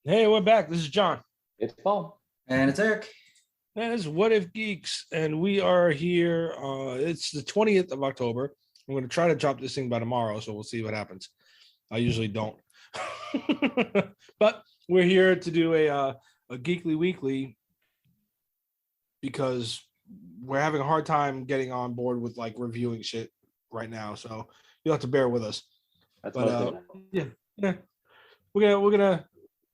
Hey, we're back. This is John. It's Paul. And it's Eric. And this is What If Geeks, and we are here. It's the 20th of October. I'm going to try to drop this thing by tomorrow, so we'll see what happens. I usually don't. But we're here to do a Geekly Weekly because we're having a hard time getting on board with like reviewing shit right now. So you'll have to bear with us. That's yeah. We're gonna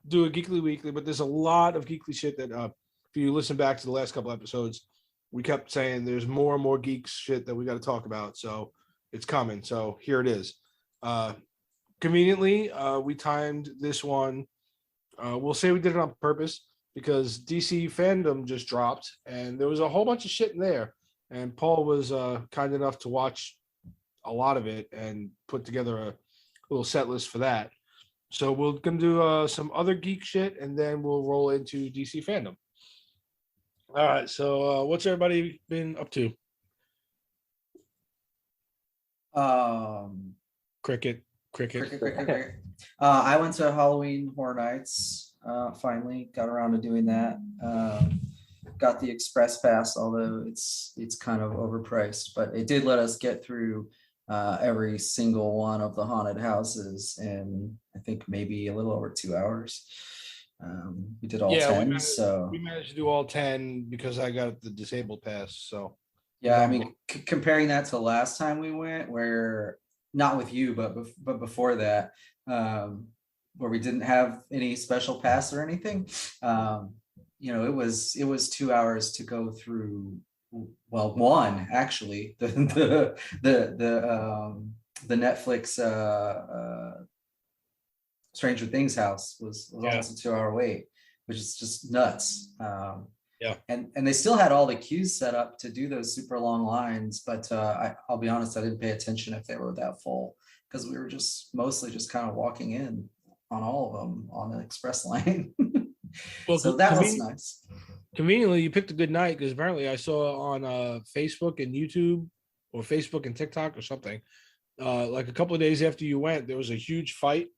do a Geekly Weekly, but there's a lot of Geekly shit that if you listen back to the last couple episodes, we kept saying there's more and more geeks shit that we got to talk about. So it's coming. So here it is. Conveniently, we timed this one. We'll say we did it on purpose because DC Fandome just dropped and there was a whole bunch of shit in there. And Paul was kind enough to watch a lot of it and put together a little set list for that. So we're going to do some other geek shit and then we'll roll into DC Fandome. All right. So what's everybody been up to? Cricket. I went to Halloween Horror Nights. Finally got around to doing that. Got the express pass, although it's kind of overpriced, but it did let us get through every single one of the haunted houses in I think maybe a little over 2 hours. We did all 10. We managed to do all 10 because I got the disabled pass. So yeah, I mean, comparing that to last time we went, where not with you, but before that, where we didn't have any special pass or anything, it was 2 hours to go through. Well, one actually, the Netflix Stranger Things house was almost a 2 hour wait, which is just nuts. And they still had all the queues set up to do those super long lines, but I'll be honest, I didn't pay attention if they were that full because we were just mostly just kind of walking in on all of them on the express lane. Well, so that was nice. Conveniently, you picked a good night because apparently I saw on Facebook and YouTube or Facebook and TikTok or something, like a couple of days after you went, there was a huge fight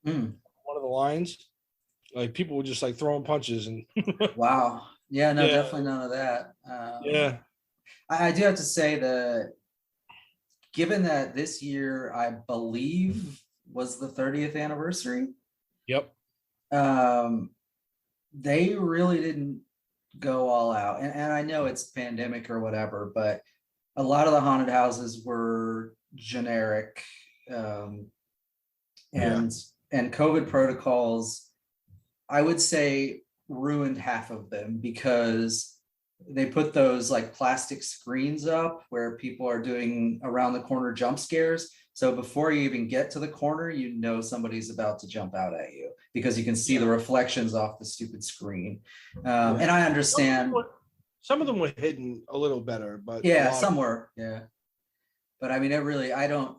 on one of the lines. Like people were just like throwing punches and wow. Yeah, no, definitely none of that. I do have to say that given that this year, I believe, was the 30th anniversary. Yep. They really didn't go all out. And I know it's pandemic or whatever, but a lot of the haunted houses were generic. And COVID protocols, I would say, ruined half of them because they put those like plastic screens up where people are doing around the corner jump scares. So before you even get to the corner, somebody's about to jump out at you because you can see the reflections off the stupid screen. And I understand some of them were hidden a little better, but some were. Yeah. But I mean, I don't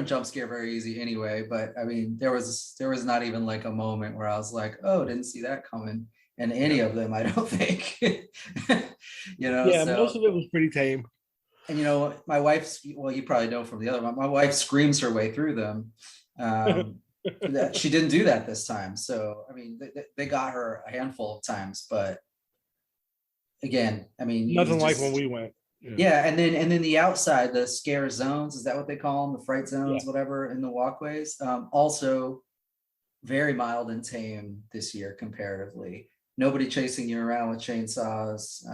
jump scare very easy anyway, but I mean, there was not even like a moment where I was like, oh, didn't see that coming. And any of them, I don't think, most of it was pretty tame. And, my wife's, well, you probably know from the other one, my wife screams her way through them. She didn't do that this time. So, I mean, they got her a handful of times, but again, I mean, nothing like when we went. Yeah, and then the outside, the scare zones, is that what they call them? The fright zones, whatever, in the walkways. Also very mild and tame this year comparatively. Nobody chasing you around with chainsaws.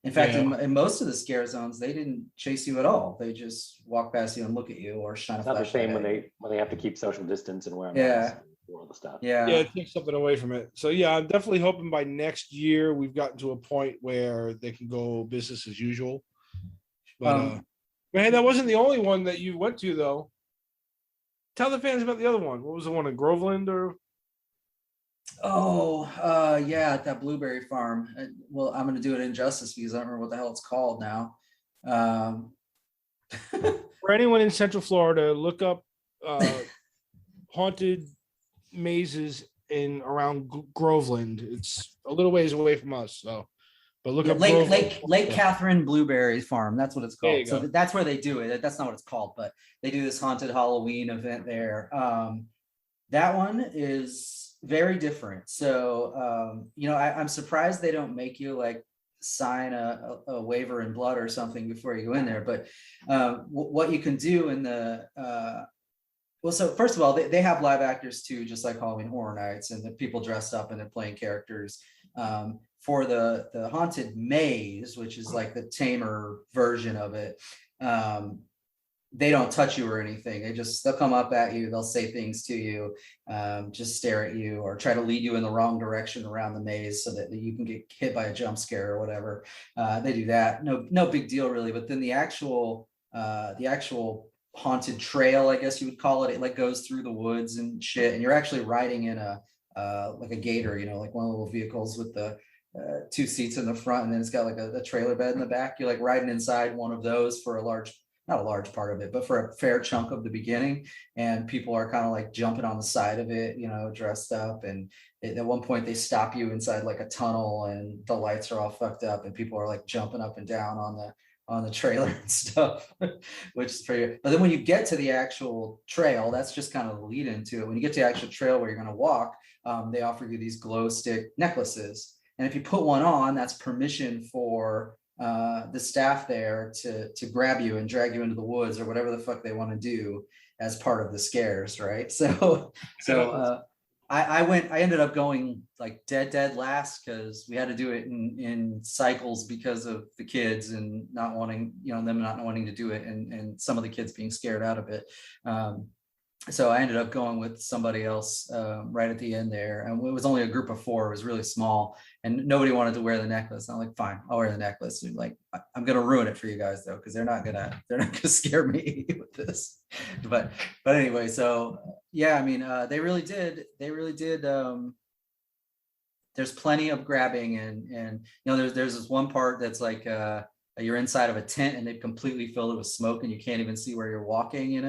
In fact, in most of the scare zones, they didn't chase you at all. They just walk past you and look at you or shine a flashlight. It's not the same when they have to keep social distance and wear masks and all the stuff. Yeah, it takes something away from it. So I'm definitely hoping by next year we've gotten to a point where they can go business as usual. But man, that wasn't the only one that you went to though. Tell the fans about the other one. What was the one in Groveland or? That blueberry farm. Well, I'm going to do it injustice because I don't remember what the hell it's called now. For anyone in Central Florida, look up haunted mazes in around Groveland. It's a little ways away from us, so. But look up Lake Catherine Blueberry Farm. That's what it's called. So that's where they do it. That's not what it's called, but they do this haunted Halloween event there. That one is very different. So, I'm surprised they don't make you like sign a waiver in blood or something before you go in there. But what you can do in the so first of all, they have live actors too, just like Halloween Horror Nights, and the people dressed up and they're playing characters. For the Haunted Maze, which is like the tamer version of it, they don't touch you or anything. They'll come up at you, they'll say things to you, just stare at you or try to lead you in the wrong direction around the maze so that you can get hit by a jump scare or whatever. They do that. No big deal really. But then the actual haunted trail, I guess you would call it like goes through the woods and shit. And you're actually riding in like a gator, like one of the little vehicles with the 2 seats in the front, and then it's got like a trailer bed in the back. You're like riding inside one of those for not a large part of it, but for a fair chunk of the beginning. And people are kind of like jumping on the side of it, dressed up. And at one point they stop you inside like a tunnel and the lights are all fucked up and people are like jumping up and down on the trailer and stuff, which is pretty. But then when you get to the actual trail, that's just kind of the lead into it. When you get to the actual trail where you're going to walk, they offer you these glow stick necklaces. And if you put one on, that's permission for the staff there to grab you and drag you into the woods or whatever the fuck they want to do as part of the scares, right? So I ended up going like dead last because we had to do it in cycles because of the kids and not wanting, them not wanting to do it and some of the kids being scared out of it. So I ended up going with somebody else right at the end there. And it was only a group of 4. It was really small and nobody wanted to wear the necklace. I'm like, fine, I'll wear the necklace. And like, I'm going to ruin it for you guys though, because they're not going to scare me with this. But anyway, so yeah, I mean, they really did. There's plenty of grabbing and there's this one part that's like, you're inside of a tent and they've completely filled it with smoke and you can't even see where you're walking.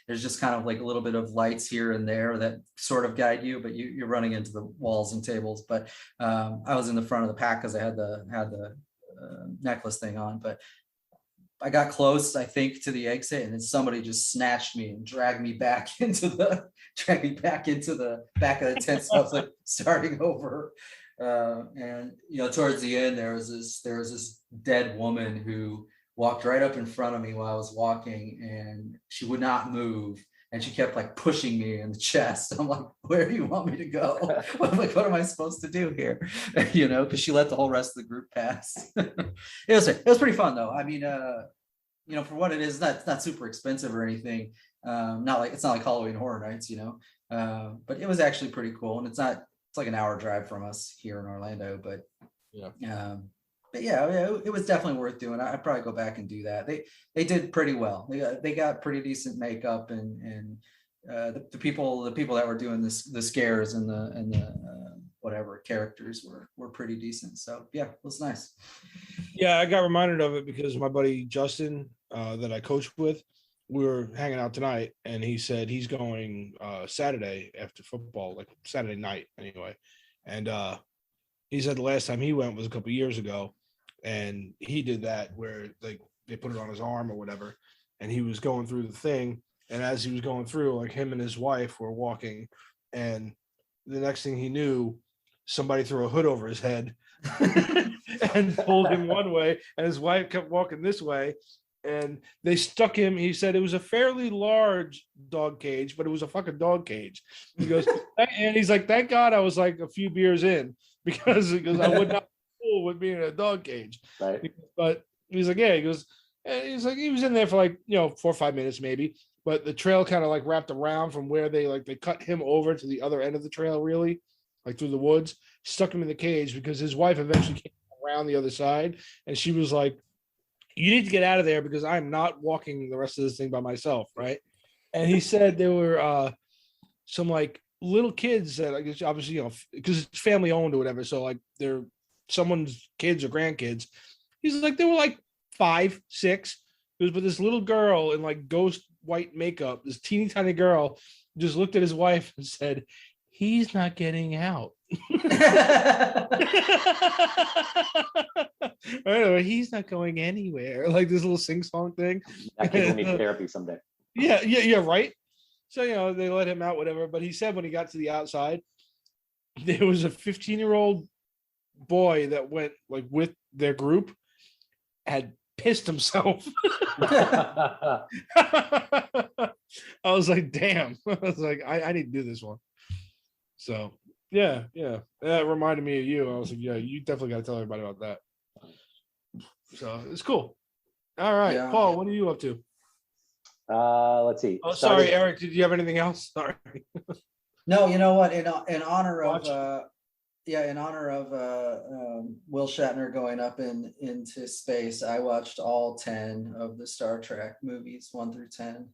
There's just kind of like a little bit of lights here and there that sort of guide you, but you're running into the walls and tables. But I was in the front of the pack because I had the necklace thing on, but I got close, I think, to the exit, and then somebody just snatched me and dragged me back into the back of the tent. So I was like starting over. And towards the end, there was this dead woman who walked right up in front of me while I was walking, and she would not move, and she kept like pushing me in the chest. I'm like, where do you want me to go? I'm like, what am I supposed to do here? Because she let the whole rest of the group pass. It was pretty fun though. I mean, for what it is, it's not super expensive or anything. It's not like Halloween Horror Nights, but it was actually pretty cool, and it's like an hour drive from us here in Orlando, but it was definitely worth doing. I'd probably go back and do that. They did pretty well. They got pretty decent makeup and the people that were doing the scares and the whatever characters were pretty decent. So yeah, it was nice. Yeah, I got reminded of it because my buddy Justin that I coached with, we were hanging out tonight, and he said he's going Saturday after football, like Saturday night anyway. And he said the last time he went was a couple years ago, and he did that where like they put it on his arm or whatever, and he was going through the thing, and as he was going through, like him and his wife were walking, and the next thing he knew, somebody threw a hood over his head and pulled him one way, and his wife kept walking this way. And they stuck him. He said it was a fairly large dog cage, but it was a fucking dog cage. He goes, and he's like, thank God I was like a few beers in because I would not fool with being in a dog cage. Right. But he's like, yeah, he goes, and he's like, he was in there for like 4 or 5 minutes maybe, but the trail kind of like wrapped around from where they cut him over to the other end of the trail, really, like through the woods, stuck him in the cage because his wife eventually came around the other side, and she was like, you need to get out of there because I'm not walking the rest of this thing by myself, right? And he said there were some like little kids that I guess obviously because it's family owned or whatever, so like they're someone's kids or grandkids. He's like they were like 5, 6. But this little girl in like ghost white makeup, this teeny tiny girl, just looked at his wife and said, "He's not getting out." Anyway, he's not going anywhere. Like this little sing-song thing. That kid will need therapy someday. Yeah, right. So, they let him out, whatever. But he said when he got to the outside, there was a 15-year-old boy that went like with their group, had pissed himself. I was like, damn. I was like, I need to do this one. So yeah. That reminded me of you. I was like, yeah, you definitely got to tell everybody about that. So it's cool. All right, yeah. Paul, what are you up to? Let's see. Oh, sorry, Eric. Did you have anything else? Sorry. No, you know what? In honor of Will Shatner going up into space, I watched all 10 of the Star Trek movies, 1 through 10.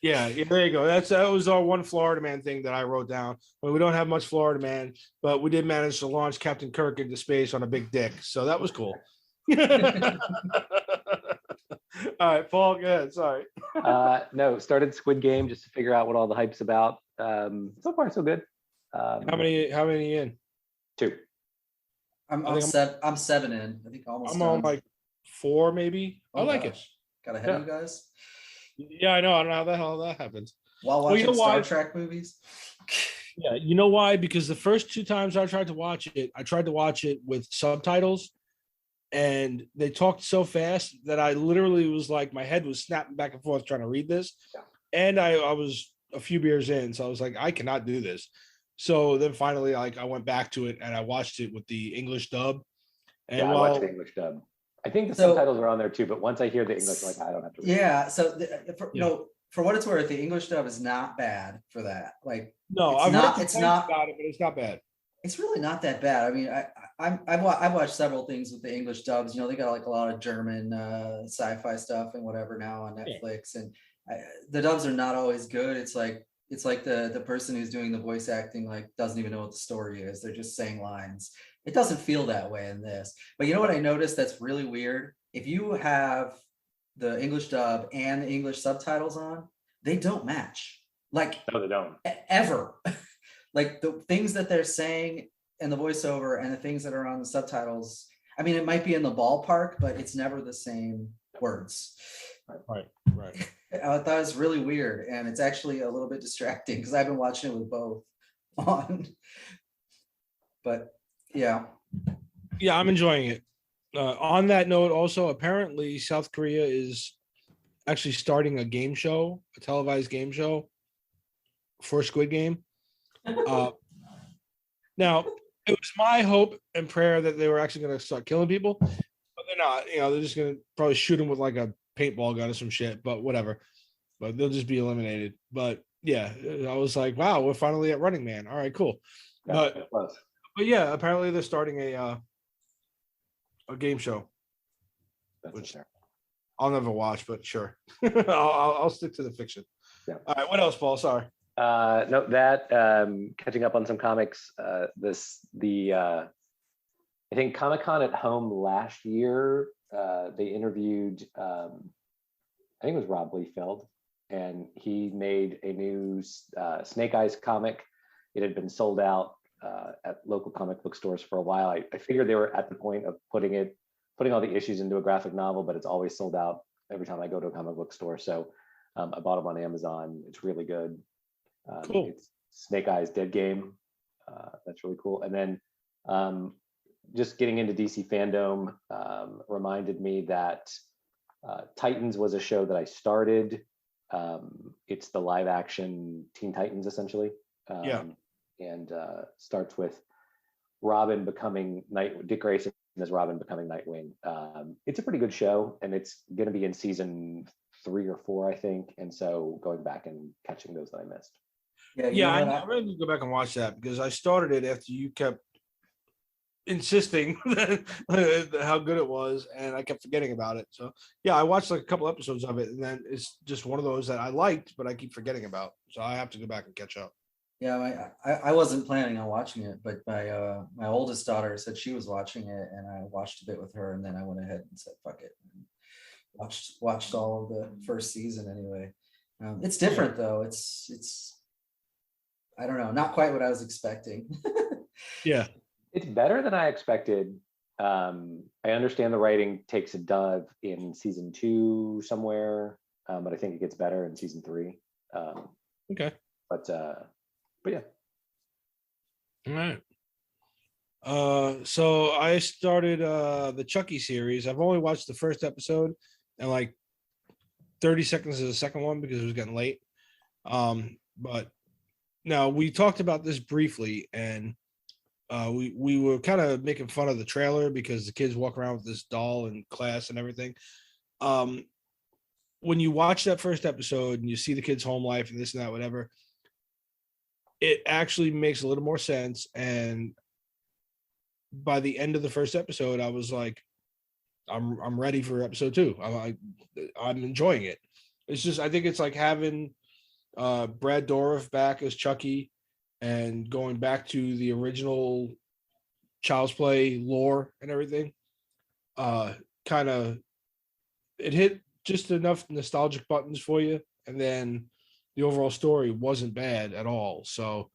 Yeah, there you go. That was our one Florida man thing that I wrote down. Well, we don't have much Florida man, but we did manage to launch Captain Kirk into space on a big dick, so that was cool. All right, Paul, go ahead. Sorry. No, started Squid Game just to figure out what all the hype's about. So far, so good. How many in? 2. I'm 7 in. I think almost. I'm on like 4, maybe. I like it. Got ahead of you guys. Yeah, I know. I don't know how the hell that happens. While watching Star Trek movies. Yeah, you know why? Because the first 2 times I tried to watch it with subtitles, and they talked so fast that I literally was like, my head was snapping back and forth trying to read this. Yeah. And I was a few beers in, so I was like, I cannot do this. So then finally, I went back to it and I watched it with the English dub. And I watched the English dub. I think the subtitles are on there too, but once I hear the English, I'm like, I don't have to read it. Yeah. So for what it's worth, the English dub is not bad for that. Like, no, it's not about it, but it's not bad. It's really not that bad. I mean, I've watched several things with the English dubs. They got like a lot of German sci-fi stuff and whatever now on Netflix, and the dubs are not always good. It's like the person who's doing the voice acting like doesn't even know what the story is. They're just saying lines. It doesn't feel that way in this. But you know what I noticed that's really weird? If you have the English dub and the English subtitles on, they don't match. Like, no, they don't. Ever. Like the things that they're saying in the voiceover and the things that are on the subtitles, I mean, it might be in the ballpark, but it's never the same words. Right. I thought it was really weird, and it's actually a little bit distracting because I've been watching it with both on. But yeah, I'm enjoying it. On that note, also, apparently South Korea is actually starting a game show, a televised game show for Squid Game. Now, it was my hope and prayer that they were actually going to start killing people, but they're not. They're just going to probably shoot them with like a paintball gun or some shit, but whatever. But they'll just be eliminated. But yeah, I was like, wow, we're finally at Running Man. All right, cool. But yeah, apparently they're starting a game show, which I'll never watch, but sure. I'll stick to the fiction. Yeah. All right, what else, Paul? Sorry. No, that catching up on some comics. I think Comic-Con at Home last year, they interviewed, I think it was Rob Liefeld, and he made a new Snake Eyes comic. It had been sold out at local comic book stores for a while. I figured they were at the point of putting all the issues into a graphic novel, but it's always sold out every time I go to a comic book store. So I bought them on Amazon. It's really good. Cool. It's Snake Eyes Dead Game. That's really cool. And then just getting into DC Fandome reminded me that Titans was a show that I started. It's the live action Teen Titans, essentially. And starts with Robin becoming Dick Grayson as Robin becoming Nightwing. It's a pretty good show, and it's going to be in season 3 or 4, I think. And so going back and catching those that I missed. I really need to go back and watch that because I started it after you kept insisting how good it was, and I kept forgetting about it. So yeah, I watched like a couple episodes of it, and then it's just one of those that I liked, but I keep forgetting about. So I have to go back and catch up. Yeah, I wasn't planning on watching it, but my oldest daughter said she was watching it, and I watched a bit with her, and then I went ahead and said, "Fuck it," and watched all of the first season anyway. It's different though. It's I don't know, not quite what I was expecting. Yeah, it's better than I expected. I understand the writing takes a dive in season 2 somewhere, but I think it gets better in season 3. Okay. But yeah. All right. So I started the Chucky series. I've only watched the first episode and like 30 seconds of the second one because it was getting late. But now we talked about this briefly, and we were kind of making fun of the trailer because the kids walk around with this doll in class and everything. When you watch that first episode and you see the kids' home life and this and that, whatever, it actually makes a little more sense. And by the end of the first episode, I was like, I'm ready for episode 2. I'm enjoying it. It's just, I think it's like having Brad Dourif back as Chucky and going back to the original Child's Play lore and everything. Kind of, it hit just enough nostalgic buttons for you, and then the overall story wasn't bad at all. So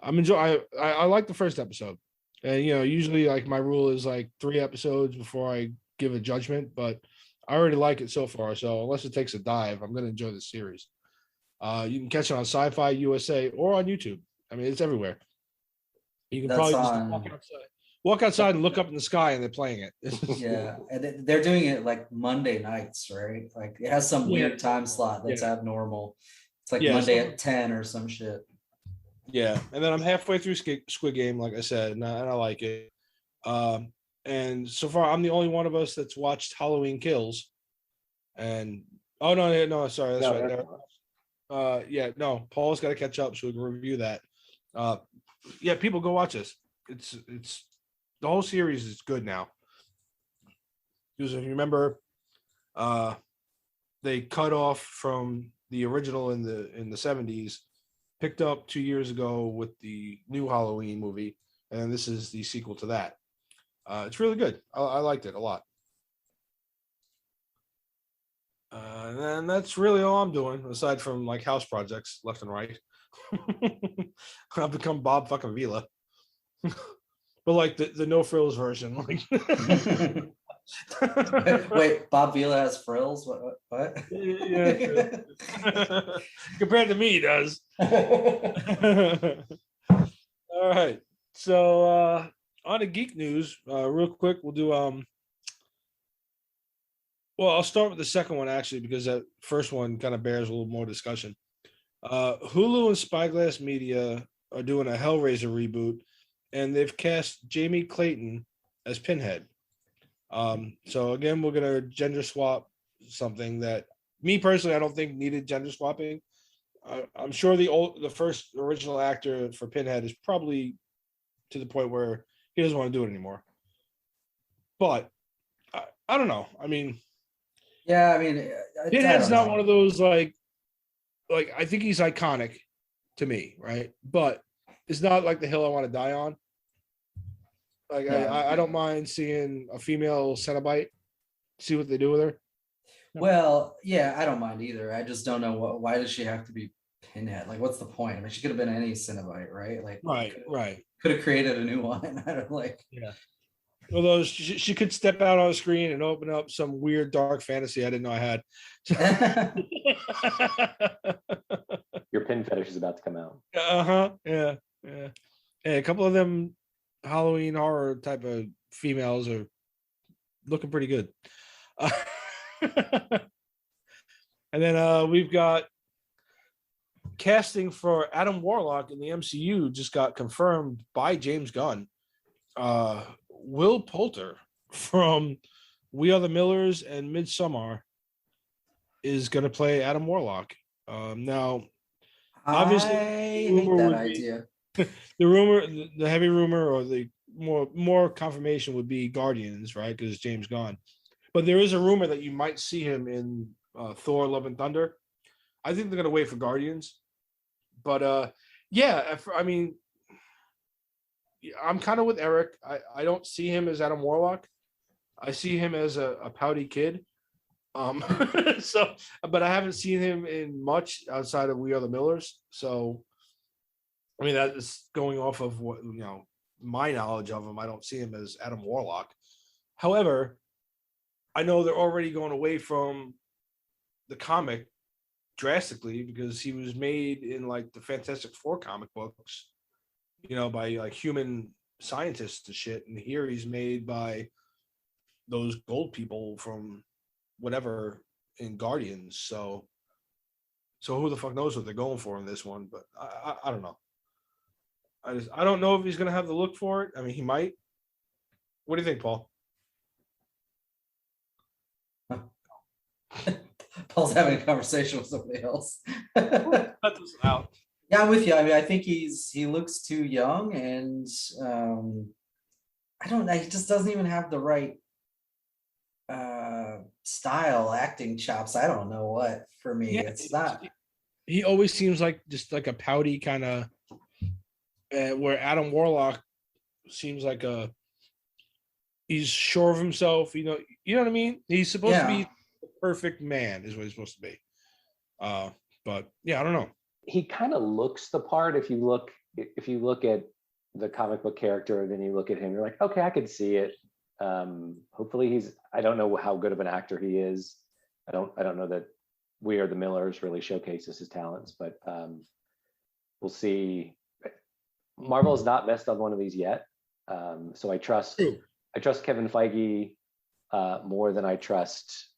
I'm enjoying. I like the first episode, and usually like my rule is like 3 episodes before I give a judgment, but I already like it so far. So unless it takes a dive, I'm going to enjoy the series. You can catch it on Sci-Fi USA or on YouTube. I mean, it's everywhere. You can probably just walk outside and look up in the sky, and they're playing it. Yeah, and they're doing it like Monday nights, right? Like it has some weird time slot that's abnormal. It's like Monday at 10 or some shit. Yeah, and then I'm halfway through Squid Game, like I said, and I like it. And so far, I'm the only one of us that's watched Halloween Kills. And no, sorry, that's right. Paul's got to catch up so we can review that. People go watch this. It's the whole series is good now. Because if you remember, they cut off from the original in the 70s, picked up 2 years ago with the new Halloween movie, and this is the sequel to that. It's really good. I liked it a lot. And then that's really all I'm doing, aside from like house projects left and right. I've become Bob fucking Vila. But like the no frills version. Like Wait, Bob Vila has frills? What? Yeah. Compared to me, he does. All right. So on to geek news, real quick, we'll do I'll start with the second one actually, because that first one kind of bears a little more discussion. Hulu and Spyglass Media are doing a Hellraiser reboot, and they've cast Jamie Clayton as Pinhead. So again, we're gonna gender swap something that me personally I don't think needed gender swapping. I'm sure the first original actor for Pinhead is probably to the point where he doesn't want to do it anymore. But I don't know. I mean, Pinhead's not one of those like I think he's iconic to me, right? But it's not like the hill I want to die on. Like I don't mind seeing a female Cenobite, see what they do with her. Well, yeah, I don't mind either. I just don't know why does she have to be Pinhead? Like, what's the point? I mean, she could have been any Cenobite, right? Like, right. Could have created a new one. I don't like. Yeah. Although she could step out on the screen and open up some weird dark fantasy I didn't know I had. Your pin fetish is about to come out. Yeah. Hey, a couple of them Halloween horror type of females are looking pretty good. And then we've got casting for Adam Warlock in the MCU just got confirmed by James Gunn. Will Poulter from We Are the Millers and Midsommar is going to play Adam Warlock. Now, obviously, I hate that idea. The heavy rumor, or the more confirmation would be Guardians, right? Because it's James Gunn. But there is a rumor that you might see him in Thor: Love and Thunder. I think they're going to wait for Guardians. But I mean, I'm kind of with Eric. I don't see him as Adam Warlock. I see him as a pouty kid. But I haven't seen him in much outside of We Are the Millers. So, I mean, that is going off of what, my knowledge of him. I don't see him as Adam Warlock. However, I know they're already going away from the comic drastically because he was made in like the Fantastic Four comic books, by like human scientists and shit. And here he's made by those gold people from whatever in Guardians. So who the fuck knows what they're going for in this one? But I don't know. I don't know if he's gonna have the look for it. I mean, he might. What do you think, Paul? Paul's having a conversation with somebody else. Cut this out. Yeah, I'm with you. I mean, I think he looks too young, and I don't know. He just doesn't even have the right style, acting chops. I don't know what for me. Yeah, it's not. He always seems like just like a pouty kind of. Where Adam Warlock seems like he's sure of himself. You know what I mean. He's supposed to be the perfect man, is what he's supposed to be. But yeah, I don't know. He kind of looks the part. If you look at the comic book character, and then you look at him, you're like, okay, I can see it. Hopefully I don't know how good of an actor he is. I don't know that We Are the Millers really showcases his talents, but we'll see. Marvel has not messed on one of these yet. So I trust Kevin Feige more than I trust,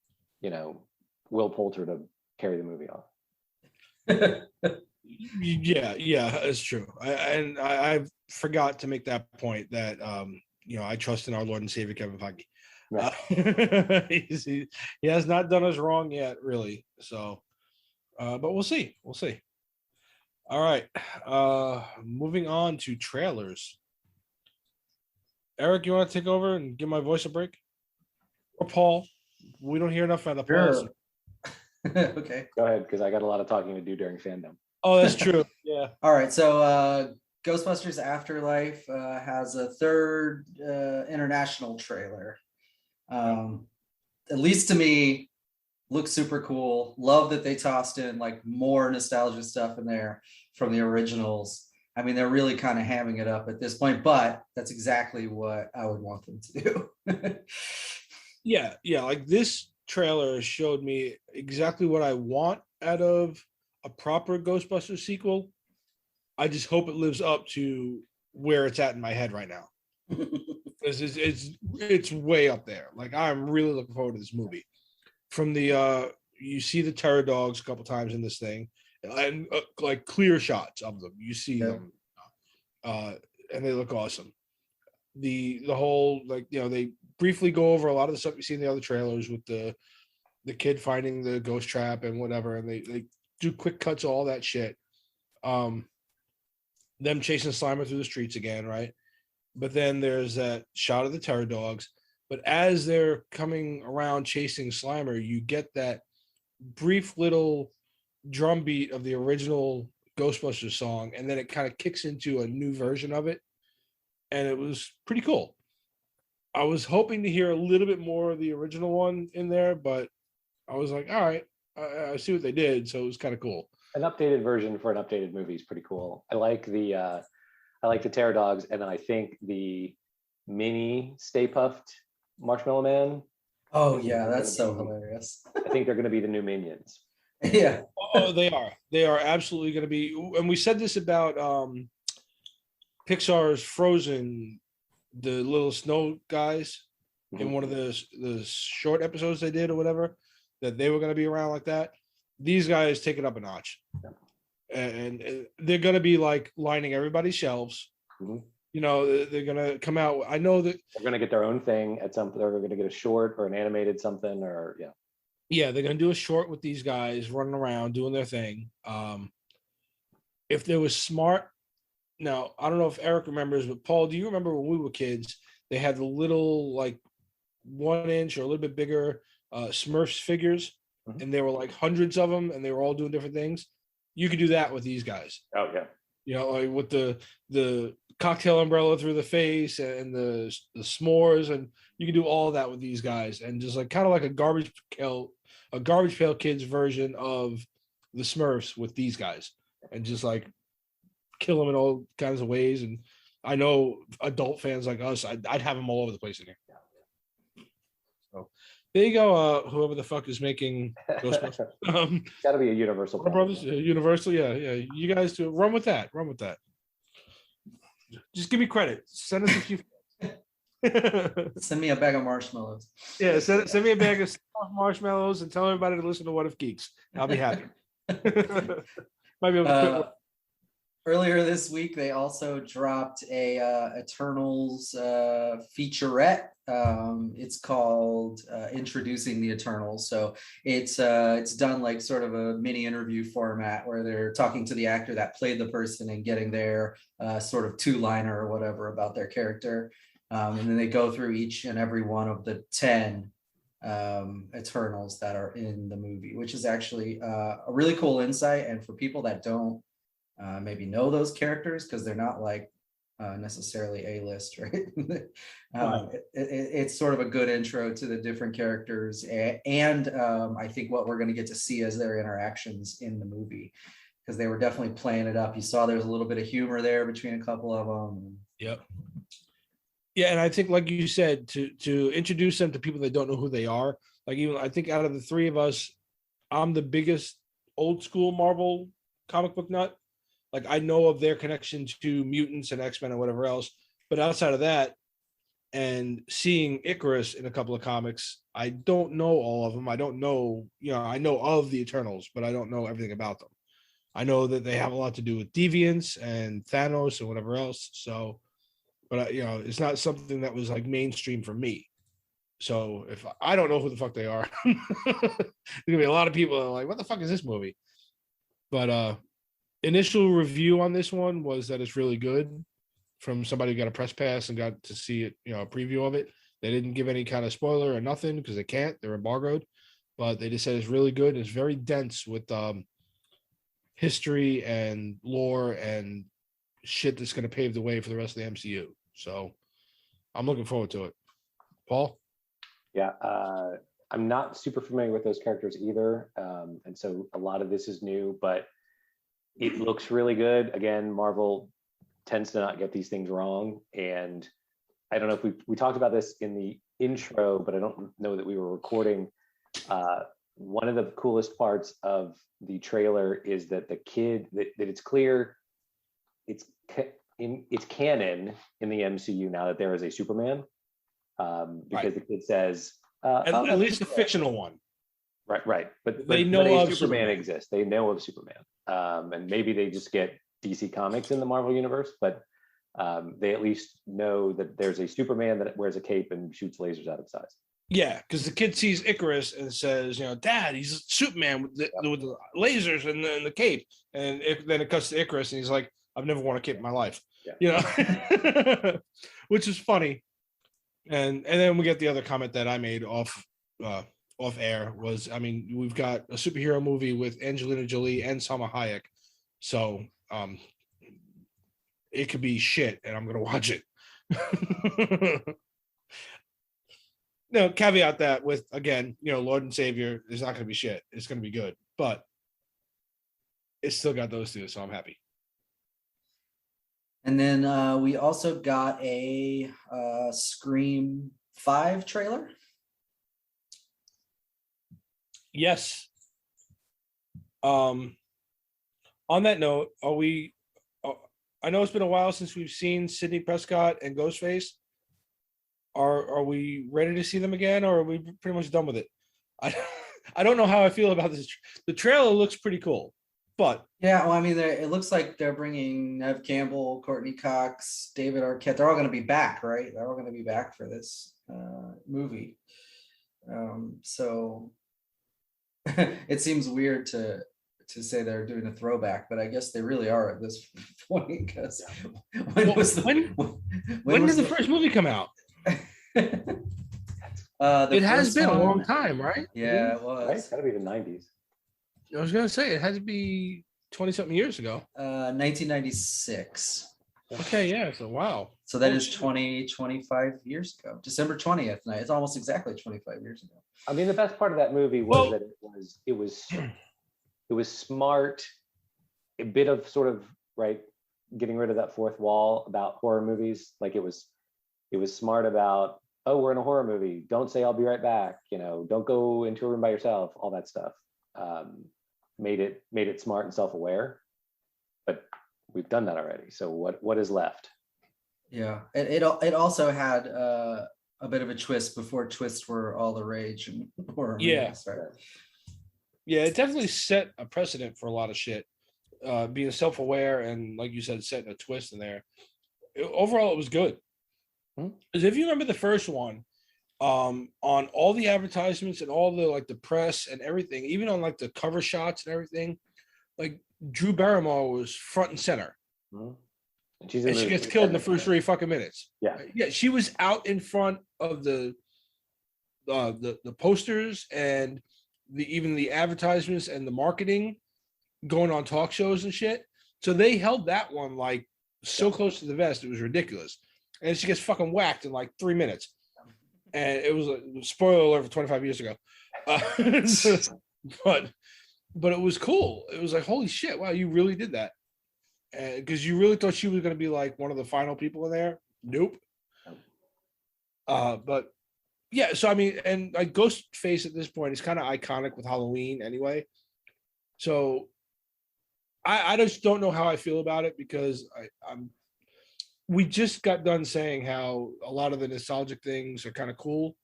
Will Poulter to carry the movie off. Yeah, it's true. I forgot to make that point that I trust in our Lord and Savior Kevin Feige. Right. He has not done us wrong yet, really. So, but we'll see. All right. Moving on to trailers. Eric, you want to take over and give my voice a break? Or Paul? We don't hear enough out of Paul. Sure. Okay. Go ahead, because I got a lot of talking to do during fandom. Oh, that's true. Yeah. All right. So Ghostbusters Afterlife has a third international trailer. At least to me, looks super cool. Love that they tossed in like more nostalgia stuff in there from the originals. I mean, they're really kind of hamming it up at this point, but that's exactly what I would want them to do. Yeah. Like this trailer showed me exactly what I want out of a proper Ghostbusters sequel. I just hope it lives up to where it's at in my head right now. Because it's way up there. Like, I'm really looking forward to this movie. From the you see the terror dogs a couple times in this thing, and like clear shots of them. You see them, and they look awesome. The whole, like, they briefly go over a lot of the stuff you see in the other trailers with the kid finding the ghost trap and whatever, and they do quick cuts of all that shit. Them chasing Slimer through the streets again, right? But then there's that shot of the terror dogs. But as they're coming around chasing Slimer, you get that brief little drum beat of the original Ghostbusters song, and then it kind of kicks into a new version of it. And it was pretty cool. I was hoping to hear a little bit more of the original one in there, but I was like, all right, I see what they did. So it was kind of cool. An updated version for an updated movie is pretty cool. I like the Terror Dogs, and then I think the mini Stay Puft Marshmallow Man. Oh yeah, that's so hilarious. I think they're going to be the new Minions. Yeah. Oh, they are. They are absolutely going to be. And we said this about Pixar's Frozen, the little snow guys, in one of the short episodes they did or whatever, that they were going to be around like that. These guys take it up a notch. Yeah. And they're going to be like lining everybody's shelves. Mm-hmm. They're going to come out. I know that they're going to get their own thing at something. They're going to get a short or an animated something, or yeah, they're going to do a short with these guys running around doing their thing. If they were smart, now I don't know if Eric remembers, but Paul, do you remember when we were kids? They had the little, like, 1 inch or a little bit bigger Smurfs figures, and there were like hundreds of them, and they were all doing different things. You could do that with these guys. Oh yeah. Like with the cocktail umbrella through the face and the s'mores, and you can do all of that with these guys, and just like kind of like a garbage pail kids version of the Smurfs with these guys, and just like kill them in all kinds of ways. And I know adult fans like us, I'd have them all over the place in here. So There you go. Whoever the fuck is making Ghostbusters. Got to be a Universal. Brothers, Universal. Yeah. You guys do run with that. Just give me credit. Send us a few. Send me a bag of marshmallows. Yeah, send me a bag of marshmallows and tell everybody to listen to What If Geeks. I'll be happy. Might be able to earlier this week, they also dropped a Eternals featurette. It's called Introducing the Eternals. So it's done like sort of a mini interview format where they're talking to the actor that played the person and getting their sort of two-liner or whatever about their character. And then they go through each and every one of the 10 Eternals that are in the movie, which is actually a really cool insight. And for people that don't maybe know those characters, because they're not like necessarily A-list, right? It's sort of a good intro to the different characters, and I think what we're going to get to see as their interactions in the movie, because they were definitely playing it up. You saw there's a little bit of humor there between a couple of them. Yep. Yeah, and I think, like you said, to introduce them to people that don't know who they are. Like, even I think out of the three of us, I'm the biggest old school Marvel comic book nut. Like, I know of their connection to mutants and X-Men and whatever else, but outside of that, and seeing Icarus in a couple of comics, I don't know all of them. I don't know, I know of the Eternals, but I don't know everything about them. I know that they have a lot to do with deviants and Thanos and whatever else. So, but it's not something that was like mainstream for me. So if I don't know who the fuck they are, there's gonna be a lot of people that are like, what the fuck is this movie? But initial review on this one was that it's really good, from somebody who got a press pass and got to see it, a preview of it. They didn't give any kind of spoiler or nothing because they can't, they're embargoed, but they just said it's really good. It's very dense with history and lore and shit that's going to pave the way for the rest of the MCU. So I'm looking forward to it. Paul? Yeah, I'm not super familiar with those characters either. And so a lot of this is new, but it looks really good. Again, Marvel tends to not get these things wrong. And I don't know if we talked about this in the intro, but I don't know that we were recording. One of the coolest parts of the trailer is that the kid, that it's clear it's canon in the MCU now that there is a Superman, because the kid says, at least the fictional one. Right. But they know of Superman exists. They know of Superman. And maybe they just get DC Comics in the Marvel universe, but they at least know that there's a Superman that wears a cape and shoots lasers out of his eyes. Yeah, because the kid sees Icarus and says, Dad, he's Superman with the lasers and the cape. And then it cuts to Icarus and he's like, I've never worn a cape in my life. Yeah. Which is funny. And then we get the other comment that I made off air was, we've got a superhero movie with Angelina Jolie and Salma Hayek. So it could be shit and I'm going to watch it. No, caveat that with, again, Lord and Savior is not going to be shit. It's going to be good, but it's still got those two, so I'm happy. And then we also got a Scream 5 trailer. Yes. On that note, I know it's been a while since we've seen Sidney Prescott and Ghostface. Are we ready to see them again, or are we pretty much done with it? I don't know how I feel about this. The trailer looks pretty cool, but yeah, well, it looks like they're bringing Neve Campbell, Courtney Cox, David Arquette. They're all going to be back, right? They're all going to be back for this movie. So it seems weird to say they're doing a throwback, but I guess they really are at this point. Because when did the first movie come out? It has been a long time, right? Yeah, it was. Right? It's got to be the 90s. I was gonna say it had to be 20-something years ago. 1996. Okay, yeah. So wow. So that is 25 years ago. December 20th night. It's almost exactly 25 years ago. The best part of that movie was that it was smart, a bit of sort of getting rid of that fourth wall about horror movies. Like it was smart about, oh, we're in a horror movie. Don't say I'll be right back. Don't go into a room by yourself. All that stuff made it smart and self-aware. But we've done that already. So what is left? Yeah, it also had a bit of a twist before twists were all the rage and horror movies, right? Yeah, it definitely set a precedent for a lot of shit. Being self-aware and, like you said, setting a twist in there. Overall, it was good. Because if you remember the first one, on all the advertisements and all the press and everything, even on the cover shots and everything, Drew Barrymore was front and center. And she gets killed in the first 3 fucking minutes. Yeah, she was out in front of the posters and even the advertisements and the marketing, going on talk shows and shit. So they held that one so close to the vest, it was ridiculous. And she gets fucking whacked in 3 minutes. And it was a spoiler alert for 25 years ago. But it was cool. It was holy shit, wow, you really did that. Because you really thought she was going to be one of the final people in there. Nope. But yeah, so I mean, and Ghostface at this point is kind of iconic with Halloween anyway. So I just don't know how I feel about it, because we just got done saying how a lot of the nostalgic things are kind of cool.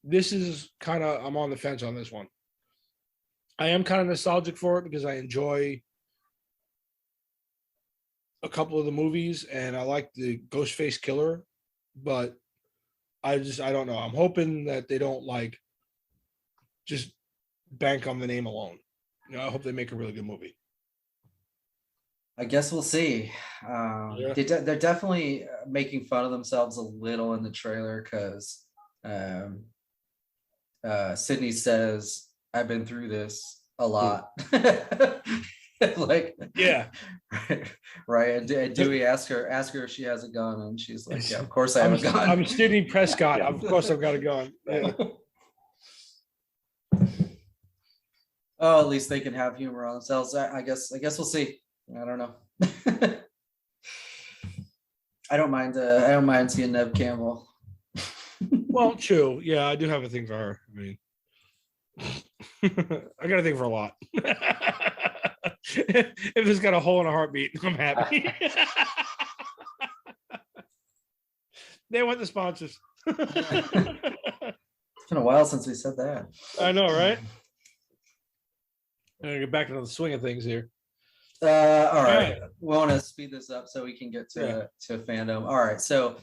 This is I'm on the fence on this one. I am kind of nostalgic for it because I enjoy a couple of the movies and I like the Ghostface killer, but I don't know. I'm hoping that they don't just bank on the name alone. I hope they make a really good movie. I guess we'll see. They're definitely making fun of themselves a little in the trailer, because Sydney says, "I've been through this a lot." Yeah, right. And Dewey ask her if she has a gun, and she's like, "Yeah, of course I have a gun." I'm Sydney Prescott. Yeah. Of course I've got a gun. Yeah. Oh, at least they can have humor on themselves. I guess we'll see. I don't know. I don't mind seeing Neve Campbell. Well, true. Yeah, I do have a thing for her. I mean, I got a thing for a lot. If it's got a hole in a heartbeat, I'm happy. They want the sponsors. It's been a while since we said that. I know, right? I'm gonna get back into the swing of things here. All right. We want to speed this up so we can get to fandom. All right. So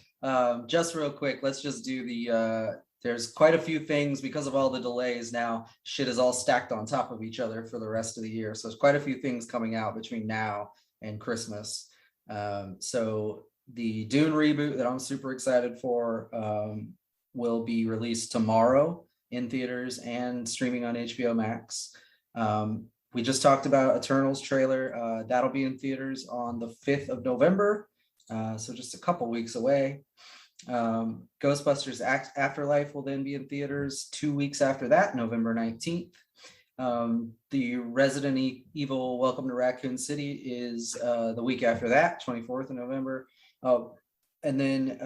just real quick, let's just do there's quite a few things because of all the delays now. Shit is all stacked on top of each other for the rest of the year. So there's quite a few things coming out between now and Christmas. So the Dune reboot that I'm super excited for will be released tomorrow in theaters and streaming on HBO Max. We just talked about Eternals trailer. That'll be in theaters on the 5th of November. So just a couple weeks away. Ghostbusters Afterlife will then be in theaters 2 weeks after that, November 19th. The Resident Evil Welcome to Raccoon City is the week after that, 24th of November. And then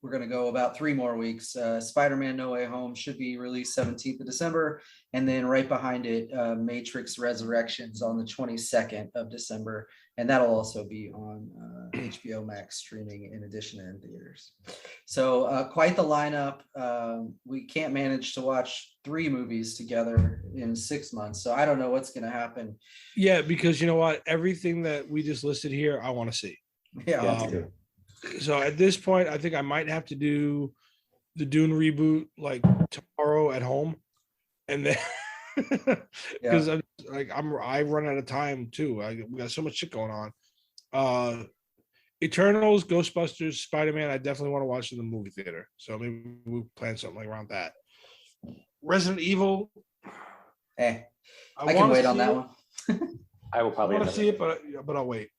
we're going to go about 3 more weeks. Spider-Man No Way Home should be released 17th of December. And then right behind it, Matrix Resurrections on the 22nd of December. And that'll also be on HBO Max streaming in addition to in theaters. So quite the lineup. We can't manage to watch 3 movies together in 6 months. So I don't know what's going to happen. Yeah, because you know what? Everything that we just listed here, I want to see. Yeah. So at this point, I think I might have to do the Dune reboot tomorrow at home, and then because I run out of time too. We got so much shit going on. Eternals, Ghostbusters, Spider-Man. I definitely want to watch in the movie theater. So maybe we'll plan something around that. Resident Evil. I can wait on that one. I will probably want to see it, but I'll wait.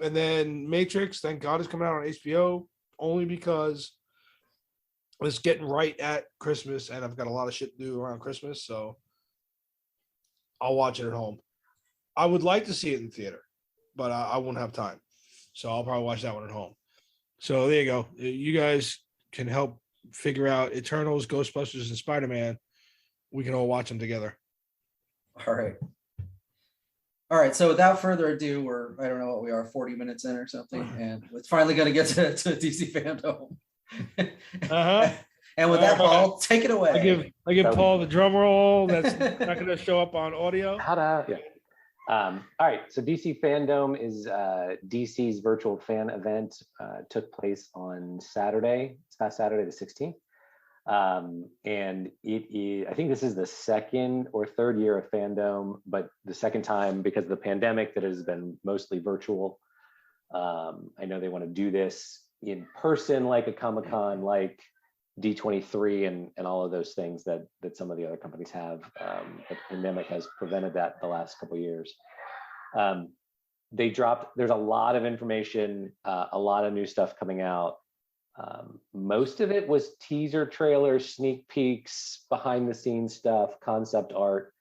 And then Matrix, thank God, is coming out on HBO, only because it's getting right at Christmas, and I've got a lot of shit to do around Christmas, so I'll watch it at home. I would like to see it in the theater, but I won't have time, so I'll probably watch that one at home. So there you go. You guys can help figure out Eternals, Ghostbusters, and Spider-Man, we can all watch them together. All right. So without further ado, I don't know what we are, 40 minutes in or something, and it's finally going to get to DC Fandome. And with that, Paul, take it away. I give Paul the drum roll. That's not going to show up on audio. Yeah. All right. So DC Fandome is DC's virtual fan event. Took place on Saturday. It's past Saturday, the 16th. And it is, I think this is the second or third year of Fandome, but the second time because of the pandemic that has been mostly virtual. I know they want to do this in person, like a Comic-Con, like D23 and all of those things that some of the other companies have. But the pandemic has prevented that the last couple of years. There's a lot of information, a lot of new stuff coming out. Most of it was teaser trailers, sneak peeks, behind the scenes stuff, concept art.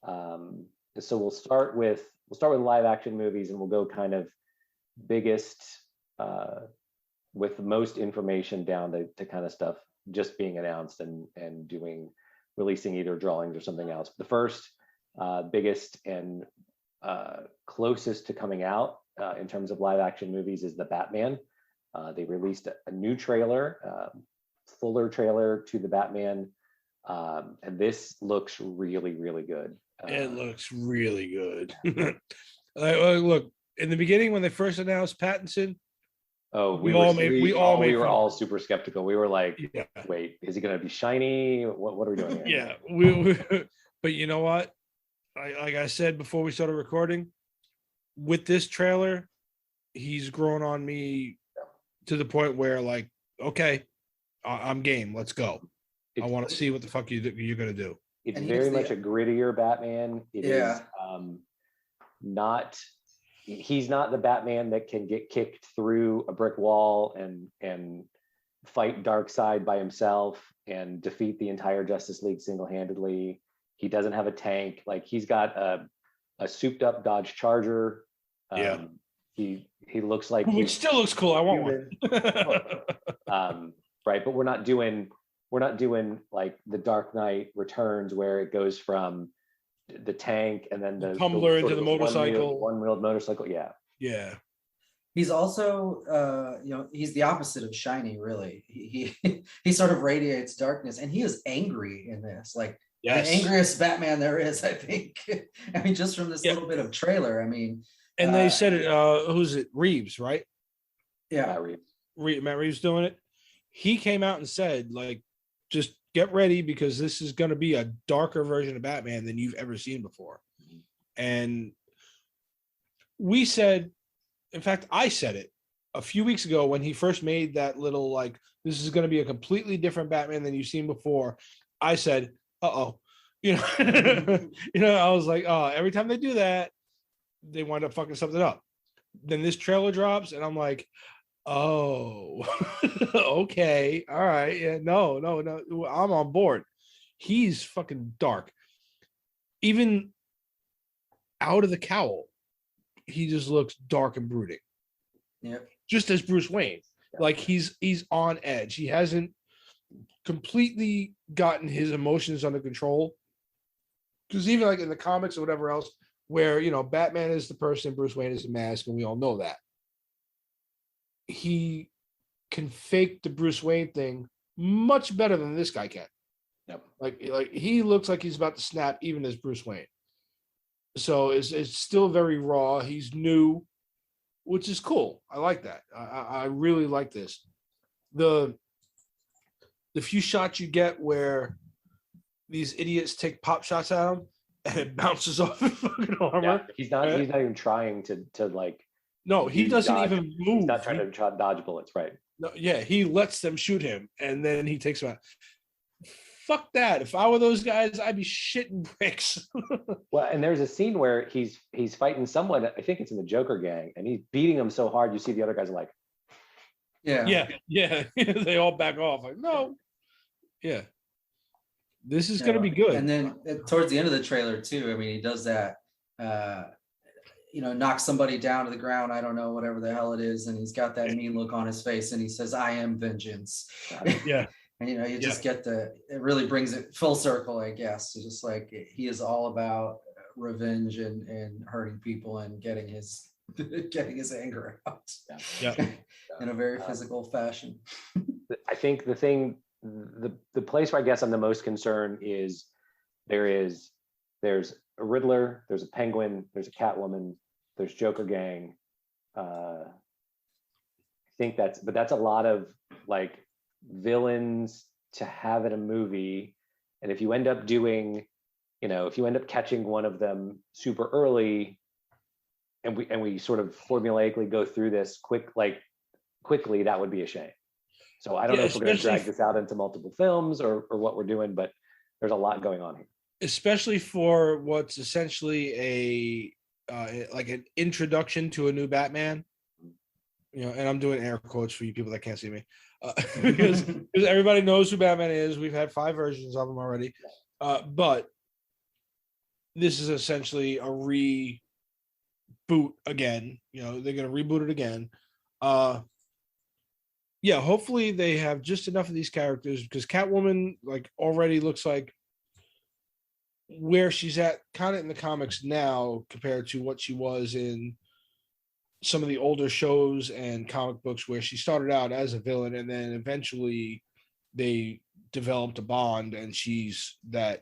So we'll start with live action movies, and we'll go kind of biggest with the most information down to kind of stuff just being announced and releasing either drawings or something else. The first biggest and closest to coming out in terms of live action movies is the Batman. They released a new trailer, fuller trailer to the Batman, and this looks really, really good. It looks really good. Look, in the beginning when they first announced Pattinson, we were all super skeptical. We were like, wait, is he going to be shiny? What are we doing here? Yeah, but you know what? Like I said before we started recording, with this trailer, he's grown on me to the point where, like, okay, I'm game. Let's go. I want to see what the fuck you're going to do. It's very much a grittier Batman. It is he's not the Batman that can get kicked through a brick wall and fight Darkseid by himself and defeat the entire Justice League single-handedly. He doesn't have a tank. Like, he's got a souped up Dodge Charger. He looks like, which still looks cool. I want one. Right, but we're not doing like the Dark Knight Returns, where it goes from the tank and then the tumbler into the motorcycle, one-wheeled motorcycle. Yeah. He's also he's the opposite of shiny, really. He sort of radiates darkness, and he is angry in this, like the angriest Batman there is, I think. I mean, just from this little bit of trailer, I mean. And they said it, who's it? Reeves, right? Yeah. Matt Reeves doing it. He came out and said, like, just get ready, because this is going to be a darker version of Batman than you've ever seen before. And we said, in fact, I said it a few weeks ago when he first made that little, like, this is going to be a completely different Batman than you've seen before. I said, I was like, oh, every time they do that, they wind up fucking something up. Then this trailer drops, and I'm like, oh, okay, all right, yeah, no, I'm on board. He's fucking dark. Even out of the cowl, he just looks dark and brooding. Yeah, just as Bruce Wayne. Like, he's on edge. He hasn't completely gotten his emotions under control. Because even like in the comics or whatever else, where, Batman is the person, Bruce Wayne is the mask, and we all know that. He can fake the Bruce Wayne thing much better than this guy can. Yep. Like he looks like he's about to snap even as Bruce Wayne. So it's still very raw. He's new, which is cool. I like that. I really like this. The few shots you get where these idiots take pop shots at him and it bounces off his fucking armor. Yeah, he's not even trying to like. No, he doesn't even move. He's not trying to dodge bullets, right? No, yeah, he lets them shoot him, and then he takes them out. Fuck that. If I were those guys, I'd be shitting bricks. Well, and there's a scene where he's fighting someone, I think it's in the Joker gang, and he's beating him so hard, you see the other guys are like, yeah. They all back off. Like, no. Yeah. This is going to be good. And then towards the end of the trailer too, I mean, he does that, knocks somebody down to the ground. I don't know, whatever the hell it is. And he's got that mean look on his face, and he says, "I am vengeance." Yeah. And you just get it really brings it full circle, I guess. It's just like he is all about revenge and hurting people and getting his anger out. In a very physical fashion. I think the place where I guess I'm the most concerned is there's a Riddler, there's a Penguin, there's a Catwoman, there's Joker Gang. I think that's a lot of like villains to have in a movie. And if you end up doing, if you end up catching one of them super early, and we sort of formulaically go through this quickly, that would be a shame. So I don't know if we're going to drag this out into multiple films or what we're doing, but there's a lot going on here. Especially for what's essentially like an introduction to a new Batman. And I'm doing air quotes for you people that can't see me, because everybody knows who Batman is. We've had 5 versions of him already, but this is essentially a reboot again. They're going to reboot it again. Hopefully they have just enough of these characters, because Catwoman already looks like where she's at kind of in the comics now compared to what she was in some of the older shows and comic books, where she started out as a villain and then eventually they developed a bond and she's that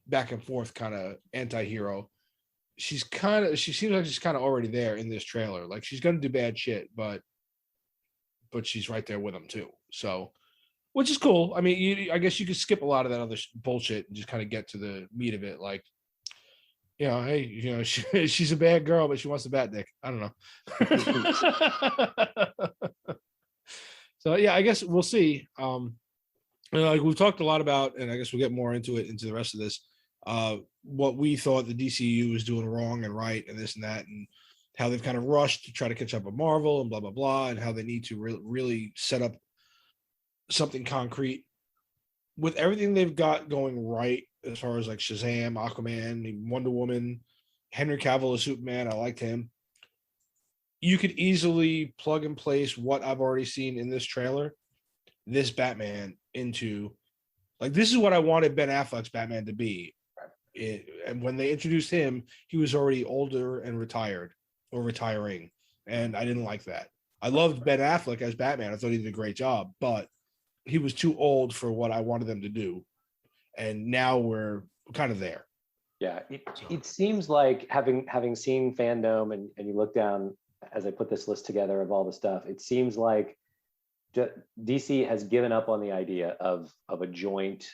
back and forth kind of anti-hero. She seems like she's kind of already there in this trailer. Like, she's going to do bad shit, but she's right there with them too. So, which is cool. I mean, I guess you could skip a lot of that other bullshit and just kind of get to the meat of it. Like, hey, she's a bad girl, but she wants the bat dick. I don't know. So yeah, I guess we'll see. Like we've talked a lot about, and I guess we'll get more into the rest of this. What we thought the DCU was doing wrong and right, and this and that, and how they've kind of rushed to try to catch up with Marvel and blah blah blah, and how they need to really set up something concrete with everything they've got going right, as far as like Shazam, Aquaman, Wonder Woman, Henry Cavill as Superman. I liked him. You could easily plug and place what I've already seen in this trailer, this Batman, into, like, this is what I wanted Ben Affleck's Batman to be. And when they introduced him, he was already older and retired or retiring, and I didn't like that. I loved Ben Affleck as Batman. I thought he did a great job, but he was too old for what I wanted them to do. And now we're kind of there. Yeah, it seems like having seen Fandome, and you look down as I put this list together of all the stuff, it seems like DC has given up on the idea of a joint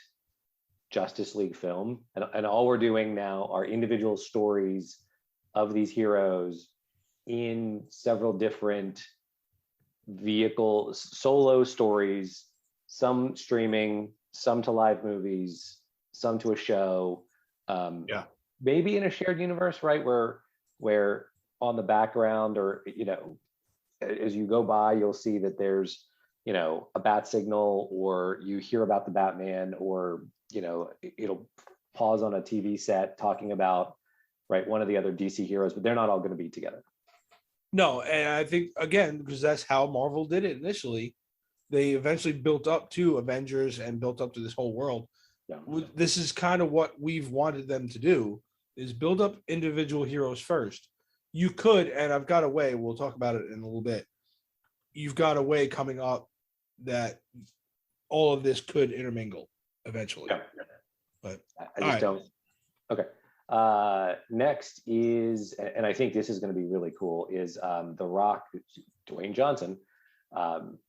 Justice League film, and all we're doing now are individual stories of these heroes in several different vehicles, solo stories, some streaming, some to live movies, some to a show, maybe in a shared universe, right, where on the background, or as you go by, you'll see that there's a bat signal, or you hear about the Batman, or it'll pause on a TV set talking about one of the other DC heroes, but they're not all going to be together. No, and I think, again, because that's how Marvel did it initially, they eventually built up to Avengers and built up to this whole world. Yeah. This is kind of what we've wanted them to do, is build up individual heroes first. You could, and I've got a way, we'll talk about it in a little bit, you've got a way coming up that all of this could intermingle eventually. Yeah. But I just don't. Okay. Next is, and I think this is going to be really cool, is The Rock, Dwayne Johnson,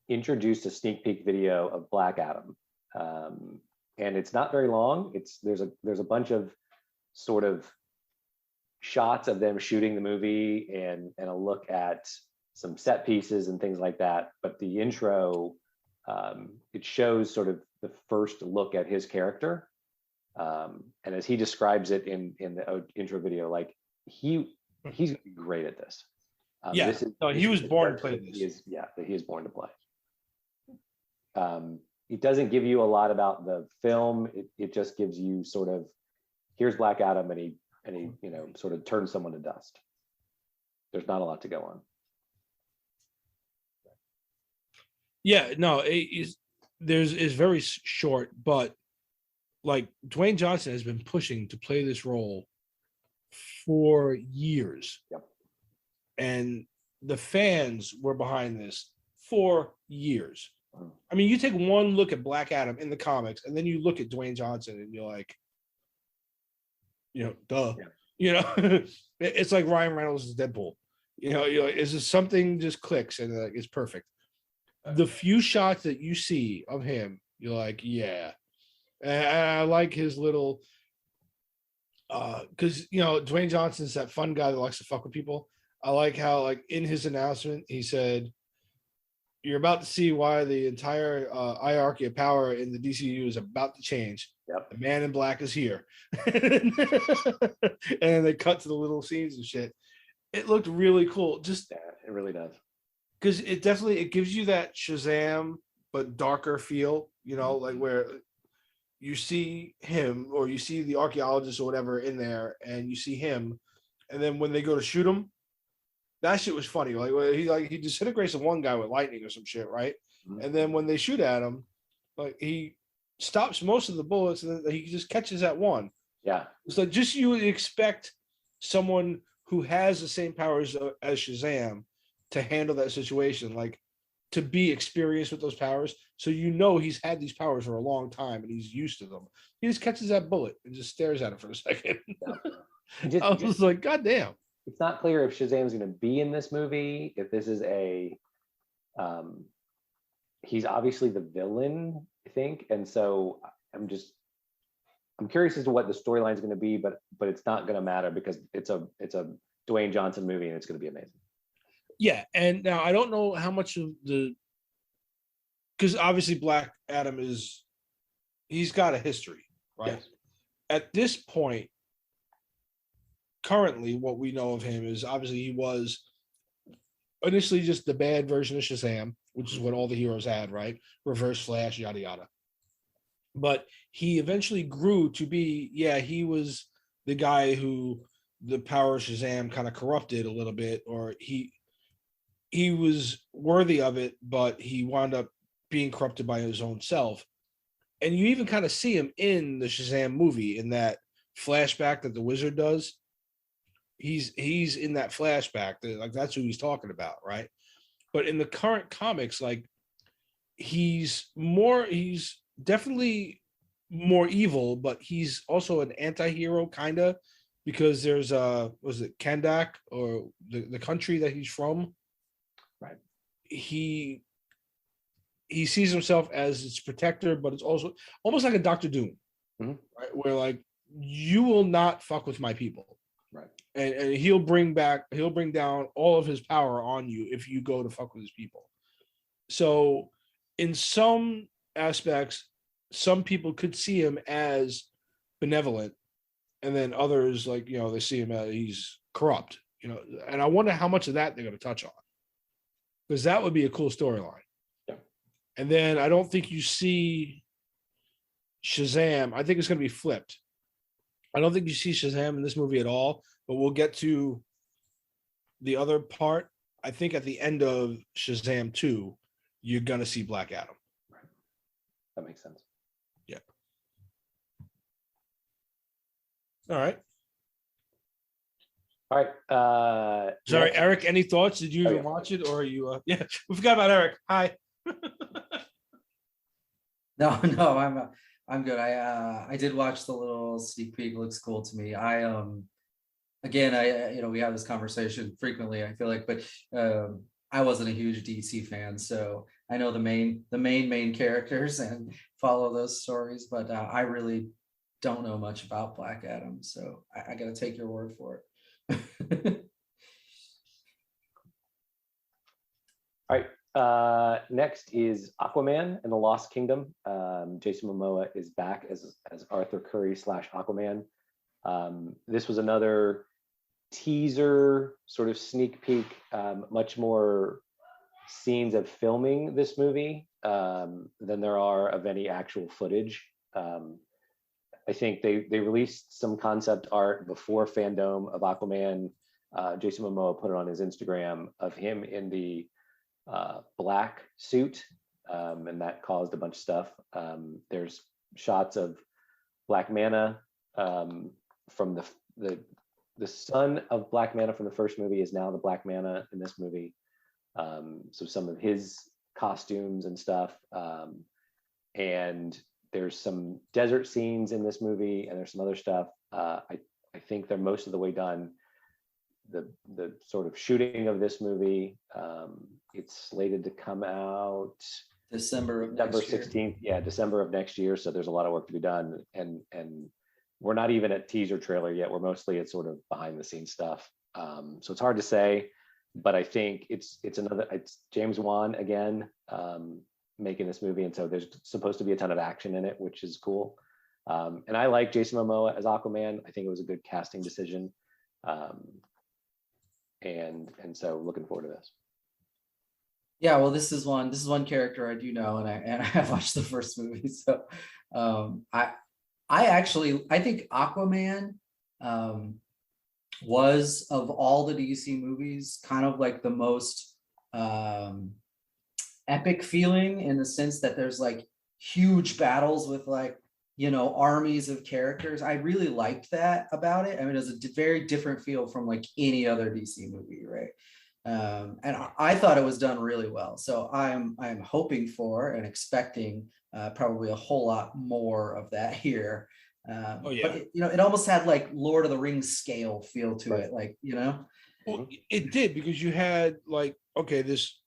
introduced a sneak peek video of Black Adam, and it's not very long. There's a bunch of sort of shots of them shooting the movie and a look at some set pieces and things like that. But the intro, it shows sort of the first look at his character. And as he describes it in the intro video, like he's great at this. He was born to play this. He is born to play. It doesn't give you a lot about the film. It just gives you sort of, here's Black Adam, and he sort of turns someone to dust. There's not a lot to go on. Yeah, no, is very short, but like Dwayne Johnson has been pushing to play this role for years. Yep. And the fans were behind this for years. I mean, you take one look at Black Adam in the comics, and then you look at Dwayne Johnson, and you're like, duh. Yeah. It's like Ryan Reynolds' Deadpool. You're like, is this something just clicks and like it's perfect. The few shots that you see of him, you're like, yeah. And I like his little, because Dwayne Johnson's that fun guy that likes to fuck with people. I like how, like, in his announcement, he said, "You're about to see why the entire hierarchy of power in the DCU is about to change. Yep. The Man in Black is here." And they cut to the little scenes and shit. It looked really cool. Just it really does. Because it gives you that Shazam but darker feel, like where you see him or you see the archaeologist or whatever in there, and you see him, and then when they go to shoot him, that shit was funny. He disintegrates the one guy with lightning or some shit, right? Mm-hmm. And then when they shoot at him, like he stops most of the bullets, and then he just catches that one. Yeah, it's like just you would expect someone who has the same powers as Shazam to handle that situation, like to be experienced with those powers. So he's had these powers for a long time and he's used to them. He just catches that bullet and just stares at it for a second. Yeah. I was like, God damn. It's not clear if Shazam's going to be in this movie, if this is he's obviously the villain, I think. And so I'm curious as to what the storyline is going to be, but it's not going to matter because it's a Dwayne Johnson movie and it's going to be amazing. Yeah. And now I don't know how much of because obviously Black Adam he's got a history, right? Yes. At this point, currently, what we know of him is obviously he was initially just the bad version of Shazam, which is what all the heroes had, right? Reverse Flash, yada, yada. But he eventually grew to be, he was the guy who the power of Shazam kind of corrupted a little bit, or he was worthy of it, but he wound up being corrupted by his own self. And you even kind of see him in the Shazam movie in that flashback that the Wizard does. He's in that flashback, like that's who he's talking about, right? But in the current comics, like he's definitely more evil, but he's also an anti-hero kind of, because there's was it Kandak, or the country that he's from, right? He sees himself as its protector, but it's also almost like a Dr. Doom, right? Where like, you will not fuck with my people, right? And he'll bring down all of his power on you if you go to fuck with his people. So in some aspects, some people could see him as benevolent, and then others, like, they see him as he's corrupt, and I wonder how much of that they're going to touch on, because that would be a cool storyline. Yeah. And then I don't think you see Shazam. I think it's going to be flipped. I don't think you see Shazam in this movie at all, but we'll get to the other part. I think at the end of Shazam 2, you're going to see Black Adam. Right. That makes sense. Yeah. All right. Sorry, next. Eric, any thoughts? Did you even watch it, or are you? Yeah, we forgot about Eric. Hi. No, I'm good. I did watch the little sneak peek. It looks cool to me. Again, we have this conversation frequently, I feel like, but I wasn't a huge DC fan, so I know the main characters and follow those stories, but I really don't know much about Black Adam, so I got to take your word for it. All right. Next is Aquaman and the Lost Kingdom. Jason Momoa is back as Arthur Curry / Aquaman. This was another teaser, sort of sneak peek, much more scenes of filming this movie than there are of any actual footage. I think they released some concept art before Fandome of Aquaman. Jason Momoa put it on his Instagram of him in the black suit and that caused a bunch of stuff. There's shots of Black Manta from the son of Black Manta from the first movie is now the Black Manta in this movie. So some of his costumes and stuff, and there's some desert scenes in this movie, and there's some other stuff. I think they're most of the way done. The sort of shooting of this movie, it's slated to come out December 16th. Yeah, December of next year. So there's a lot of work to be done, and we're not even at teaser trailer yet. We're mostly at sort of behind the scenes stuff. So it's hard to say, but I think it's James Wan again making this movie, and so there's supposed to be a ton of action in it, which is cool. And I like Jason Momoa as Aquaman. I think it was a good casting decision. And so looking forward to this. Yeah, well, this is one character I do know, and I have watched the first movie. So I think Aquaman was, of all the DC movies, kind of like the most epic feeling, in the sense that there's like huge battles with like, armies of characters. I really liked that about it. I mean, it was a very different feel from like any other DC movie, right? And I thought it was done really well. So I'm hoping for and expecting probably a whole lot more of that here. But it almost had like Lord of the Rings scale feel to it, like, Well, it did, because you had like, okay, this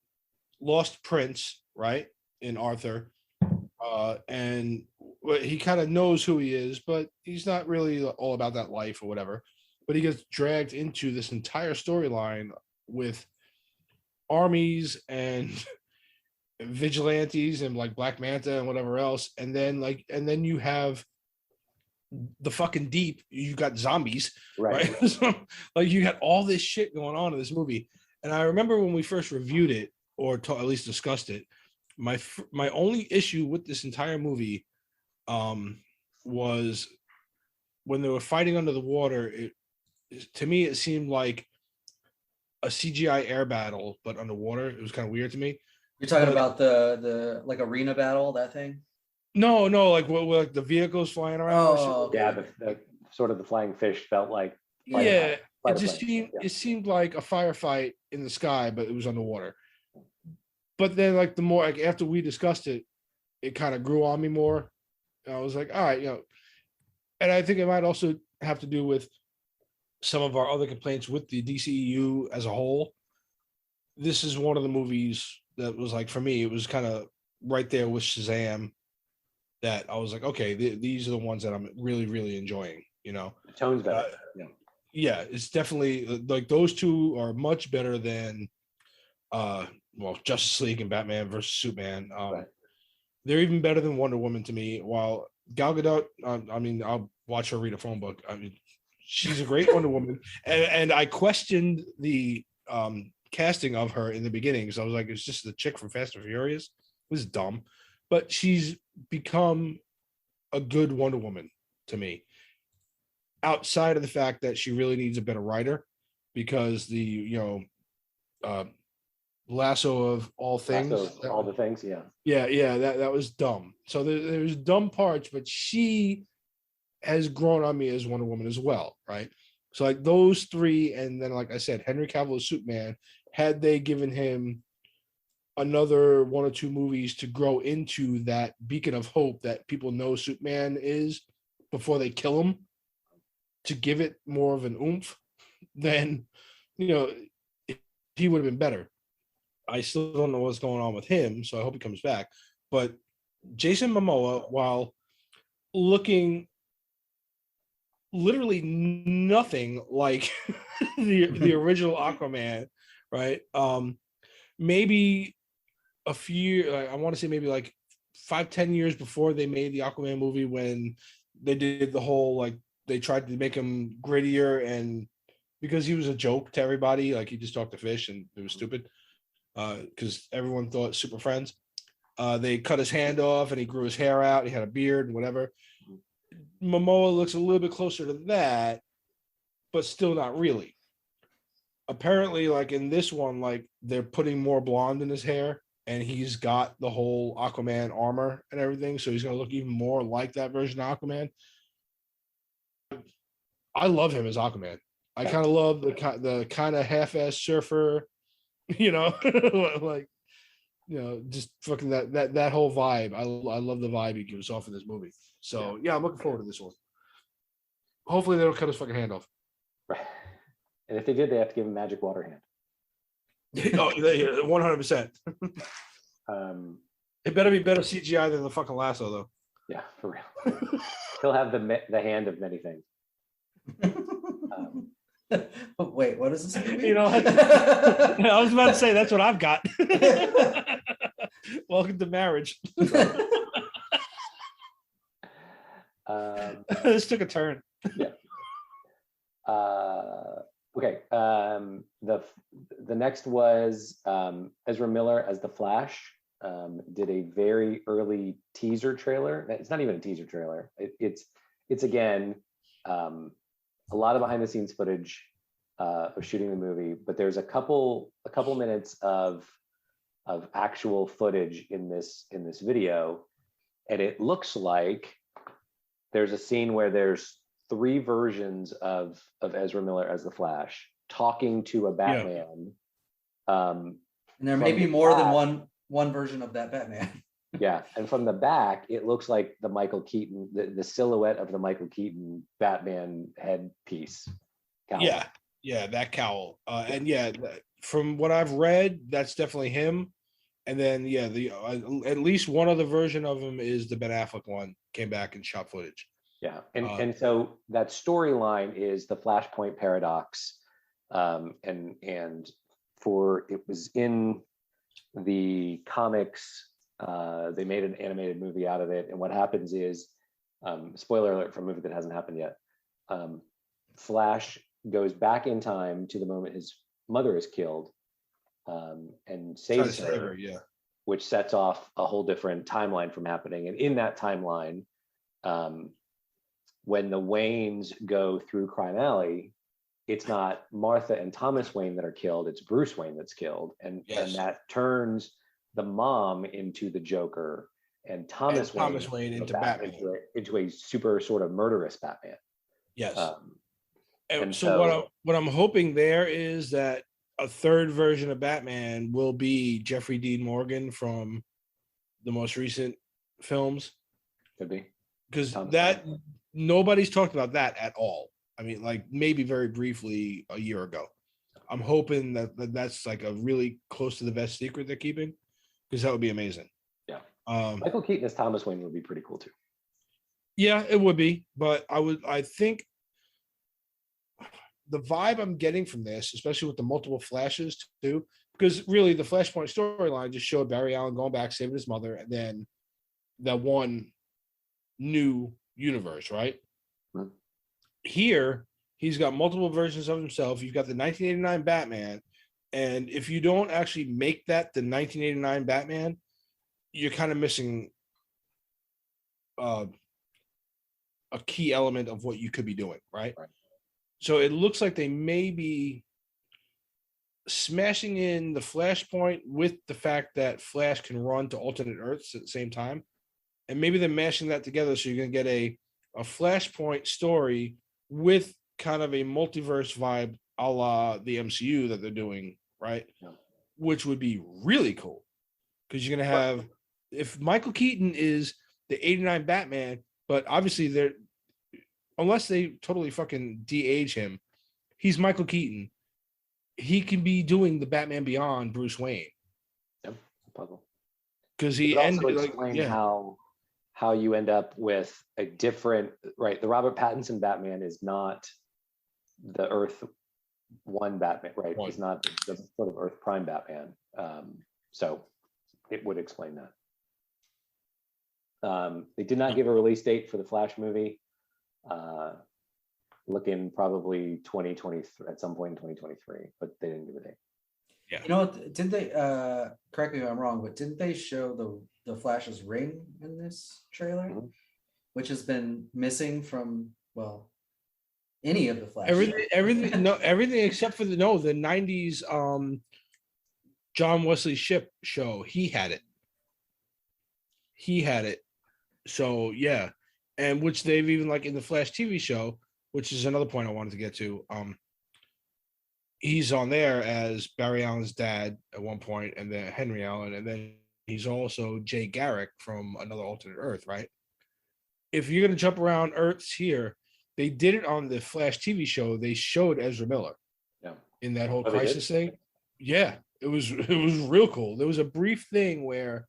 lost prince, right, in Arthur, and he kind of knows who he is, but he's not really all about that life or whatever. But he gets dragged into this entire storyline with armies and vigilantes and like Black Manta and whatever else, and then you have the fucking deep. You got zombies, right? So, like, you got all this shit going on in this movie. And I remember when we first reviewed it, or at least discussed it, my only issue with this entire movie was when they were fighting under the water. To me, it seemed like a CGI air battle, but underwater. It was kind of weird to me. You're talking about the like arena battle, that thing? No, like like the vehicles flying around. Oh, okay. Yeah, the sort of the flying fish felt like. It seemed like a firefight in the sky, but it was underwater. But then, like, the more, like, after we discussed it, it kind of grew on me more. And I was like, all right, and I think it might also have to do with some of our other complaints with the DCEU as a whole. This is one of the movies that was like, for me, it was kind of right there with Shazam, that I was like, okay, these are the ones that I'm really, really enjoying, The tone's better. Yeah, it's definitely, like, those two are much better than Justice League and Batman versus Superman. They're even better than Wonder Woman to me. While Gal Gadot, I'll watch her read a phone book. I mean, she's a great Wonder Woman, and I questioned the casting of her in the beginning, because I was like, it's just the chick from Fast and Furious. It was dumb, but she's become a good Wonder Woman to me. Outside of the fact that she really needs a better writer, because the lasso of all things, all the things, that was dumb. So there's dumb parts, but she has grown on me as Wonder Woman as well, right? So like those three, and then like I said, Henry Cavill as Superman, had they given him another one or two movies to grow into that beacon of hope that people know Superman is before they kill him, to give it more of an oomph, then he would have been better. I still don't know what's going on with him, so I hope he comes back. But Jason Momoa, while looking literally nothing like the original Aquaman, right? Maybe a few, I want to say maybe like 5-10 years before they made the Aquaman movie, when they did the whole, like, they tried to make him grittier, and because he was a joke to everybody, like he just talked to fish and it was stupid. Because everyone thought Super Friends. They cut his hand off and he grew his hair out. He had a beard and whatever. Momoa looks a little bit closer to that, but still not really. Apparently, like in this one, like they're putting more blonde in his hair and he's got the whole Aquaman armor and everything, so he's going to look even more like that version of Aquaman. I love him as Aquaman. I kind of love the kind of half-ass surfer, like, just fucking that whole vibe. I love the vibe he gives off in this movie. So yeah, I'm looking forward to this one. Hopefully they don't cut his fucking hand off. Right. And if they did, they have to give him magic water hand. 100%. It better be better CGI than the fucking lasso, though. Yeah, for real. He'll have the hand of many things. Wait, what is this? I was about to say that's what I've got. Welcome to marriage. This took a turn. Yeah. Okay. The next was Ezra Miller as the Flash. Did a very early teaser trailer. It's not even a teaser trailer. It's again a lot of behind the scenes footage of shooting the movie, but there's a couple minutes of actual footage in this video, and it looks like there's a scene where there's 3 versions of Ezra Miller as the Flash talking to a Batman. And there may be more than one version of that Batman. Yeah, and from the back, it looks like the Michael Keaton, the silhouette of the Michael Keaton Batman headpiece. Cowl. Yeah, that cowl. And yeah, from what I've read, that's definitely him. And then the at least one other version of him is the Ben Affleck one. Came back and shot footage. Yeah, and so that storyline is the Flashpoint paradox, and for it was in the comics. They made an animated movie out of it, and what happens is, spoiler alert for a movie that hasn't happened yet. Flash goes back in time to the moment his mother is killed, and saves her, which sets off a whole different timeline from happening. And in that timeline, when the Waynes go through Crime Alley, it's not Martha and Thomas Wayne that are killed, it's Bruce Wayne that's killed. And that turns the mom into the Joker and Thomas Wayne into Batman. Into a super sort of murderous Batman. Yes. And so what I'm hoping there is that a third version of Batman will be Jeffrey Dean Morgan from the most recent films. Could be. Because that nobody's talked about that at all. I mean, like maybe very briefly a year ago. I'm hoping that's like a really close to the best secret they're keeping, because that would be amazing. Yeah. Michael Keaton as Thomas Wayne would be pretty cool too. Yeah, it would be. But I think the vibe I'm getting from this, especially with the multiple flashes too, because really the Flashpoint storyline just showed Barry Allen going back, saving his mother, and then that one new universe, right? Mm-hmm. Here, he's got multiple versions of himself. You've got the 1989 Batman, and if you don't actually make that the 1989 Batman, you're kind of missing a key element of what you could be doing, right? So it looks like they may be smashing in the Flashpoint with the fact that Flash can run to alternate Earths at the same time. And maybe they're mashing that together so you're going to get a Flashpoint story with kind of a multiverse vibe a la the MCU that they're doing, right? Yeah. Which would be really cool. Because you're going to have, if Michael Keaton is the 89 Batman, but obviously they're, unless they totally fucking de-age him, he's Michael Keaton. He can be doing the Batman Beyond Bruce Wayne. Yep, puzzle. Because he ended how you end up with a different, right? The Robert Pattinson Batman is not the Earth One Batman, right? He's not the sort of Earth Prime Batman. So it would explain that. They did not give a release date for the Flash movie. Looking probably 2023 at some point in 2023, but they didn't give a date. Yeah. You know what? Didn't they? Correct me if I'm wrong, but didn't they show the Flash's ring in this trailer, which has been missing from any of the Flash? Everything except for the 90s John Wesley Shipp show, he had it. So yeah, and which they've even like in the Flash TV show, which is another point I wanted to get to. He's on there as Barry Allen's dad at one point, and then Henry Allen, and then he's also Jay Garrick from Another Alternate Earth, right? If you're gonna jump around Earths here, they did it on the Flash TV show. They showed Ezra Miller, in that whole crisis thing. Yeah, it was real cool. There was a brief thing where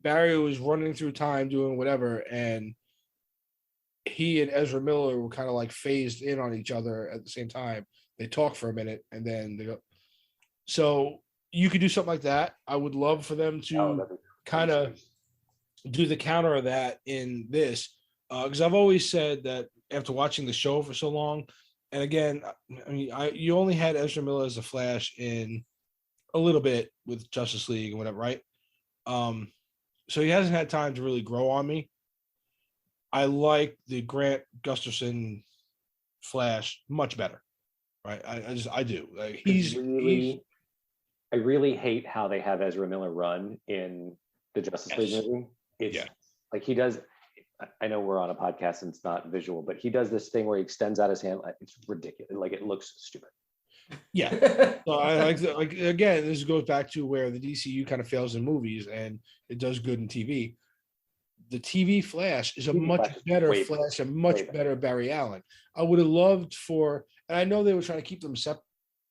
Barry was running through time doing whatever, and he and Ezra Miller were kind of like phased in on each other at the same time. They talk for a minute and then they go. So you could do something like that. I would love for them to kind of do the counter of that in this, because I've always said that after watching the show for so long, and again, I mean, you only had Ezra Miller as a Flash in a little bit with Justice League and whatever, right? So he hasn't had time to really grow on me. I like the Grant Gustafson Flash much better, right? I do. Like I really hate how they have Ezra Miller run in the Justice League movie. It's like he does. I know we're on a podcast and it's not visual, but he does this thing where he extends out his hand. It's ridiculous. Like it looks stupid. Yeah. So I like again, this goes back to where the DCU kind of fails in movies and it does good in TV. The TV Flash is a much better Flash, a much better Barry Allen. I would have loved for, and I know they were trying to keep them separate.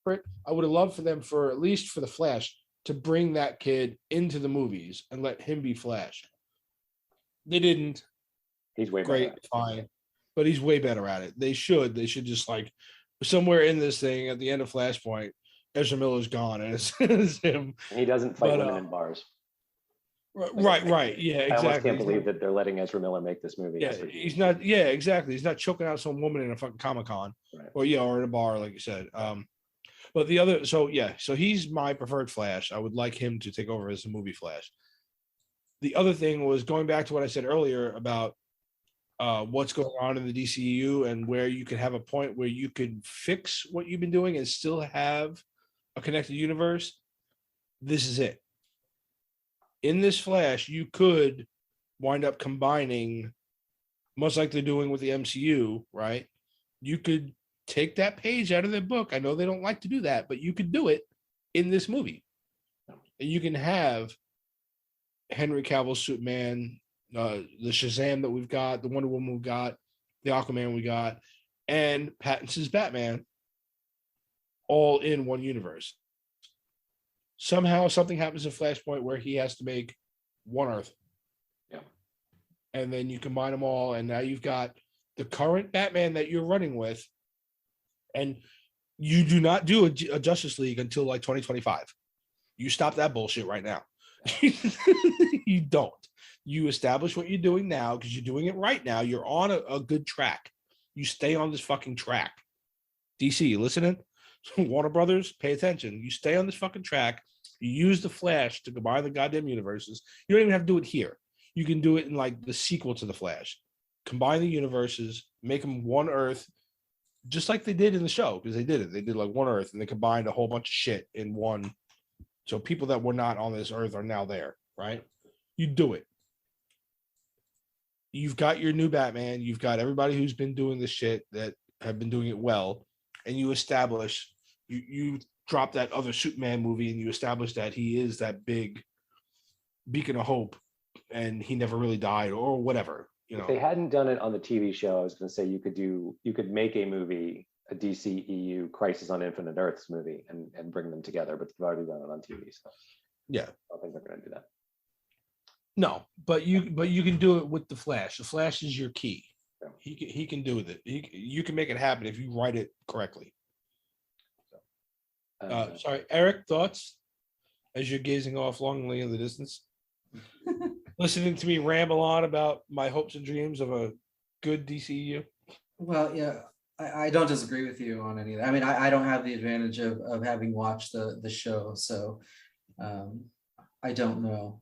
I would have loved for them, for at least for the Flash, to bring that kid into the movies and let him be Flash. They didn't. He's way great, fine, but he's way better at it. They should just like somewhere in this thing at the end of Flashpoint, Ezra Miller's gone and it's him. He doesn't fight women in bars. Right. Yeah, exactly. I almost can't believe that they're letting Ezra Miller make this movie. Yeah, he's not. Yeah, exactly. He's not choking out some woman in a fucking Comic-Con, or in a bar, like you said. But the other, so he's my preferred Flash. I would like him to take over as a movie Flash. The other thing was going back to what I said earlier about what's going on in the DCU and where you could have a point where you could fix what you've been doing and still have a connected universe. This is it. In this Flash, you could wind up combining, much like they're doing with the MCU, right? You could take that page out of their book. I know they don't like to do that, but you could do it in this movie. And you can have Henry Cavill's Superman, the Shazam that we've got, the Wonder Woman we've got, the Aquaman we got, and Pattinson's Batman all in one universe. Somehow something happens in Flashpoint where he has to make one Earth. Yeah. And then you combine them all, and now you've got the current Batman that you're running with, and you do not do a Justice League until like 2025. You stop that bullshit right now. You don't. You establish what you're doing now because you're doing it right now. You're on a good track. You stay on this fucking track. DC, you listening? Warner Brothers, pay attention. You stay on this fucking track. You use the Flash to combine the goddamn universes. You don't even have to do it here. You can do it in like the sequel to the Flash. Combine the universes, make them one Earth, just like they did in the show, because they did it. They did like one Earth and they combined a whole bunch of shit in one. So people that were not on this Earth are now there, right? You do it. You've got your new Batman. You've got everybody who's been doing this shit that have been doing it well. And you establish, you drop that other Superman movie and you establish that he is that big beacon of hope and he never really died or whatever. You know, if they hadn't done it on the TV show, I was going to say you could make a movie, a DC EU Crisis on Infinite Earths movie and bring them together, but they've already done it on TV. So yeah, I don't think they're going to do that. No, but you can do it with the Flash. The Flash is your key. Yeah. He can do it. You can make it happen if you write it correctly. Sorry, Eric, thoughts as you're gazing off longingly in the distance, listening to me ramble on about my hopes and dreams of a good DCU. Well, yeah, I don't disagree with you on any of that. I mean, I don't have the advantage of having watched the show, so I don't know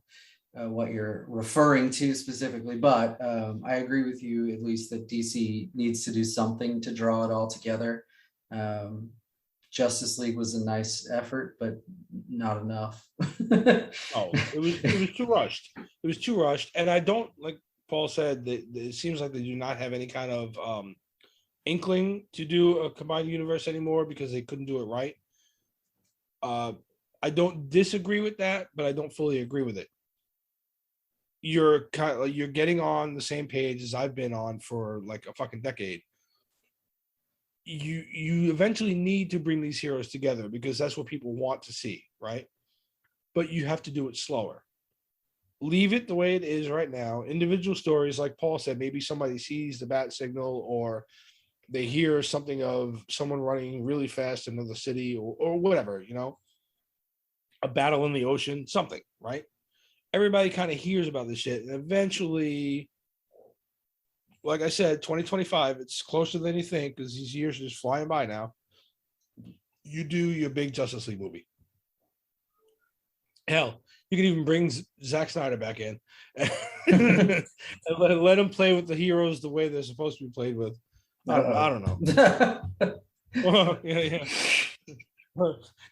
what you're referring to specifically, but I agree with you at least that DC needs to do something to draw it all together. Justice League was a nice effort, but not enough. Oh, it was too rushed. It was too rushed, and I don't, like Paul said, that it seems like they do not have any kind of inkling to do a combined universe anymore because they couldn't do it right. I don't disagree with that, but I don't fully agree with it. You're getting on the same page as I've been on for like a fucking decade. You eventually need to bring these heroes together because that's what people want to see, right? But you have to do it slower. Leave it the way it is right now. Individual stories, like Paul said, maybe somebody sees the bat signal or they hear something of someone running really fast in another city or whatever, you know, a battle in the ocean, something, right? Everybody kind of hears about this shit. And eventually, like I said, 2025, it's closer than you think because these years are just flying by now. You do your big Justice League movie. Hell, you can even bring Zack Snyder back in and let him play with the heroes the way they're supposed to be played with. I don't know. Well, yeah.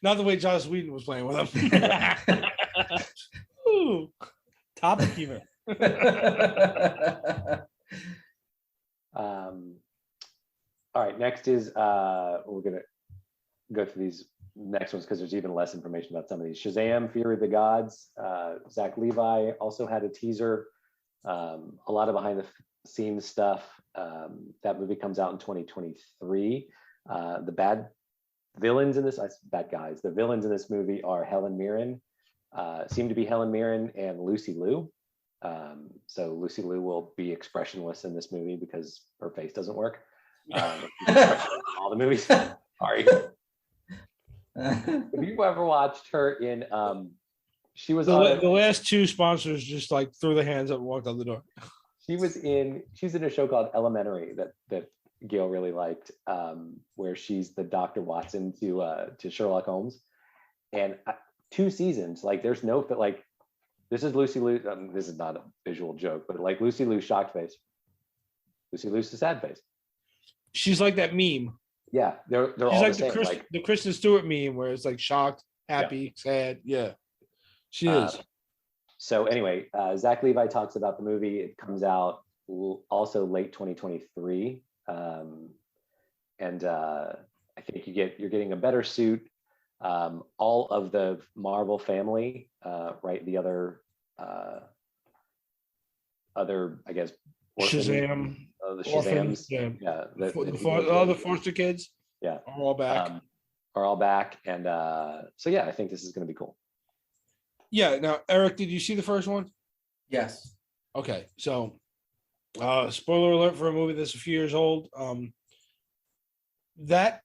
Not the way Joss Whedon was playing with him. Ooh, topic even. All right, next is we're gonna go through these next ones because there's even less information about some of these. Shazam, Fury of the Gods. Zach Levi also had a teaser. A lot of behind the scenes stuff. That movie comes out in 2023. The bad villains in this, bad guys. The villains in this movie are Helen Mirren. Seem to be Helen Mirren and Lucy Liu. So Lucy Liu will be expressionless in this movie because her face doesn't work. All the movies. Sorry. Have you ever watched her in? She was the last two sponsors just like threw their hands up and walked out the door. She's in a show called Elementary that Gail really liked, where she's the Dr. Watson to Sherlock Holmes, and 2 seasons. Like there's no like. This is Lucy Liu. This is not a visual joke, but like Lucy Liu's shocked face. Lucy Liu's the sad face. She's like that meme. Yeah, they're She's all like the same. The Kristen Stewart meme where it's like shocked, happy, sad. Yeah, she is. So anyway, Zach Levi talks about the movie. It comes out also late 2023, and I think you're getting a better suit. All of the Marvel family, right? The other I guess Shazam, the Shazams, the foster kids, are all back. And so yeah, I think this is going to be cool. Yeah. Now, Eric, did you see the first one? Yes. Okay, so spoiler alert for a movie that's a few years old. That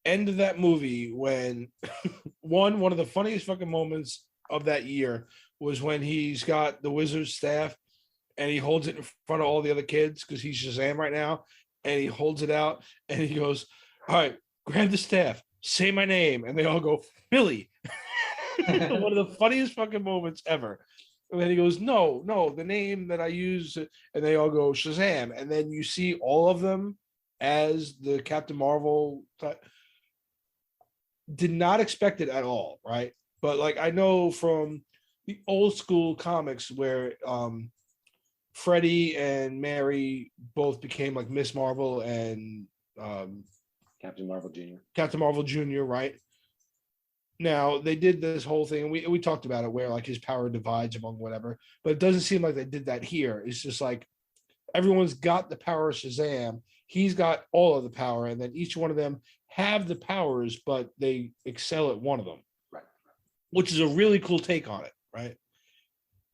end of that movie when one of the funniest fucking moments of that year was when he's got the wizard's staff and he holds it in front of all the other kids because he's Shazam right now, and he holds it out and he goes, all right, grab the staff, say my name, and they all go, Billy. One of the funniest fucking moments ever. And then he goes, no, the name that I use, and they all go Shazam, and then you see all of them as the Captain Marvel type. Did not expect it at all, right? But like I know from the old school comics where Freddie and Mary both became like Miss Marvel and Captain Marvel Jr., right? Now they did this whole thing, and we talked about it where like his power divides among whatever, but it doesn't seem like they did that here. It's just like everyone's got the power of Shazam. He's got all of the power, and then each one of them have the powers, but they excel at one of them, right? Which is a really cool take on it, right?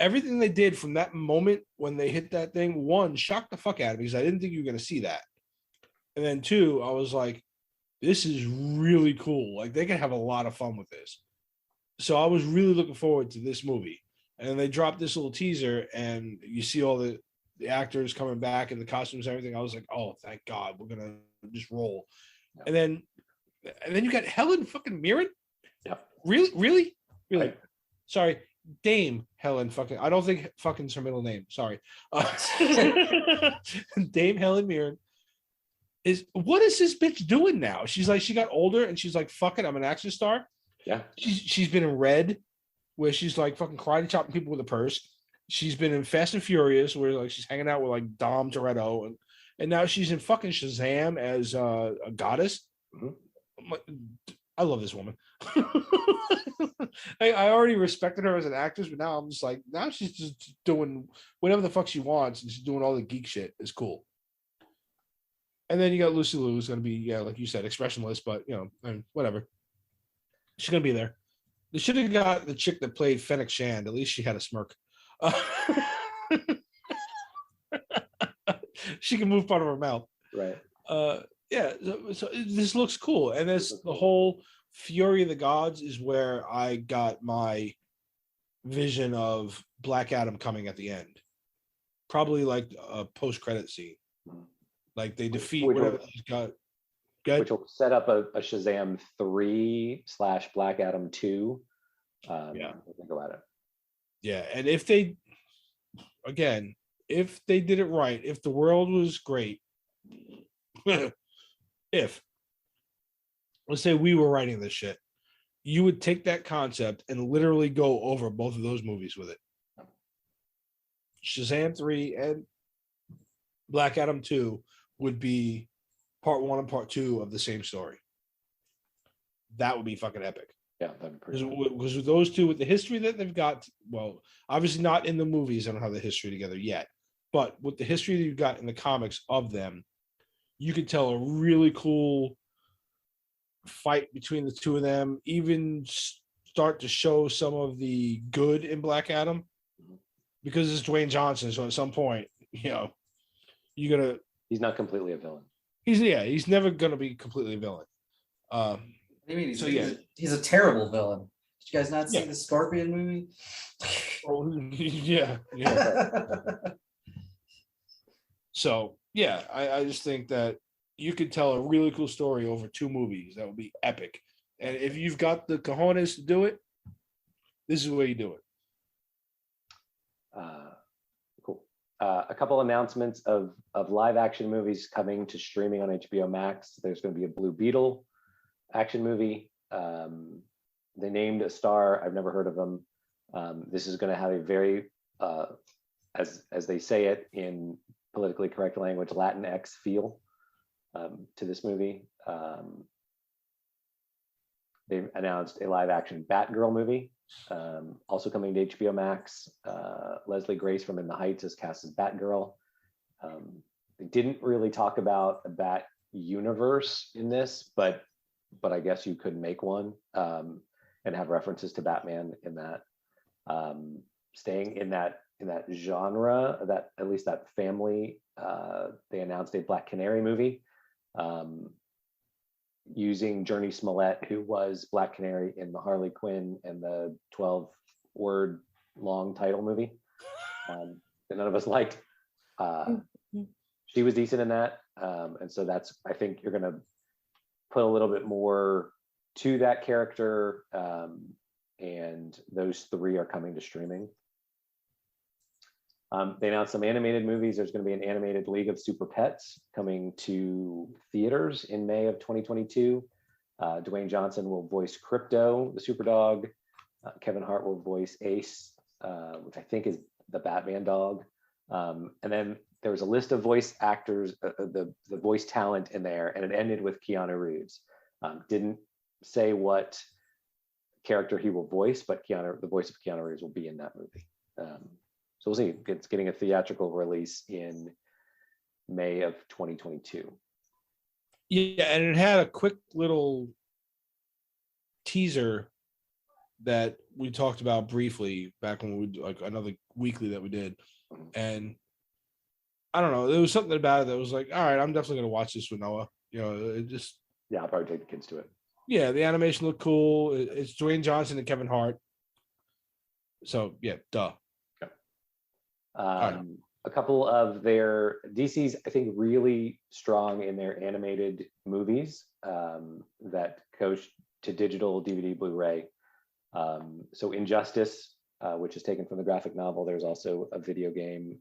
Everything they did from that moment when they hit that thing, one, shocked the fuck out of me because I didn't think you were going to see that. And then two, I was like, this is really cool. Like they can have a lot of fun with this. So I was really looking forward to this movie. And then they dropped this little teaser and you see all the actors coming back and the costumes and everything. I was like, oh, thank God, we're going to just roll. Yeah. And then you got Helen fucking Mirren. Yeah. Really? Right. Sorry. Dame Helen fucking, I don't think fucking's her middle name. Sorry. Dame Helen Mirren is what is this bitch doing now? She's like, she got older and she's like, fuck it, I'm an action star. Yeah. She's been in Red, where she's like fucking karate chopping people with a purse. She's been in Fast and Furious, where like she's hanging out with like Dom Toretto, and now she's in fucking Shazam as a goddess. I love this woman. I already respected her as an actress, but now I'm just like, now she's just doing whatever the fuck she wants, and she's doing all the geek shit. It's cool. And then you got Lucy Liu, who's going to be, yeah, like you said, expressionless, but you know, I mean, whatever. She's going to be there. They should have got the chick that played Fennec Shand. At least she had a smirk. She can move part of her mouth. Right. Yeah. So this looks cool. And this, the whole Fury of the Gods is where I got my vision of Black Adam coming at the end. Probably like a post-credit scene. Like they defeat whatever he's got. Which will set up a Shazam 3/Black Adam 2. Yeah. Think about it. Yeah. And if they did it right, if the world was great, let's say we were writing this shit, you would take that concept and literally go over both of those movies with it. Shazam 3 and Black Adam 2 would be part 1 and part 2 of the same story. That would be fucking epic. Yeah, that'd be pretty cool. Because with those two, with the history that they've got, well, obviously not in the movies, I don't have the history together yet, but with the history that you've got in the comics of them, you could tell a really cool fight between the two of them, even start to show some of the good in Black Adam, because it's Dwayne Johnson. So at some point, you know, you're gonna. He's not completely a villain. He's never gonna be completely a villain. What do you mean? He's a terrible villain. Did you guys not see the Scorpion movie? Oh, yeah. So yeah, I just think that you could tell a really cool story over 2 movies. That would be epic. And if you've got the cojones to do it, this is the way you do it. Cool. A couple announcements of live action movies coming to streaming on HBO Max. There's going to be a Blue Beetle action movie. They named a star. I've never heard of them. This is going to have a very, as they say it in politically correct language, Latinx feel to this movie. They've announced a live action Batgirl movie, also coming to HBO Max. Leslie Grace from In the Heights is cast as Batgirl. They didn't really talk about a Bat universe in this, but I guess you could make one and have references to Batman in that. Staying in that genre, that at least that family, they announced a Black Canary movie using Jurnee Smollett, who was Black Canary in the Harley Quinn and the 12-word long title movie that none of us liked. She was decent in that, and so that's, I think you're going to put a little bit more to that character, and those 3 are coming to streaming. They announced some animated movies. There's going to be an animated League of Super Pets coming to theaters in May of 2022. Dwayne Johnson will voice Crypto, the super dog. Kevin Hart will voice Ace, which I think is the Batman dog. And then there was a list of voice actors, the voice talent in there, and it ended with Keanu Reeves. Didn't say what character he will voice, but the voice of Keanu Reeves will be in that movie. So we'll see. It's getting a theatrical release in May of 2022. Yeah, and it had a quick little teaser that we talked about briefly back when we like another weekly that we did. And I don't know, there was something about it that was like, all right, I'm definitely gonna watch this with Noah. You know, it just I'll probably take the kids to it. Yeah, the animation looked cool. It's Dwayne Johnson and Kevin Hart. So yeah, duh. A couple of their DC's, I think, really strong in their animated movies that go to digital DVD Blu-ray. So Injustice, which is taken from the graphic novel. There's also a video game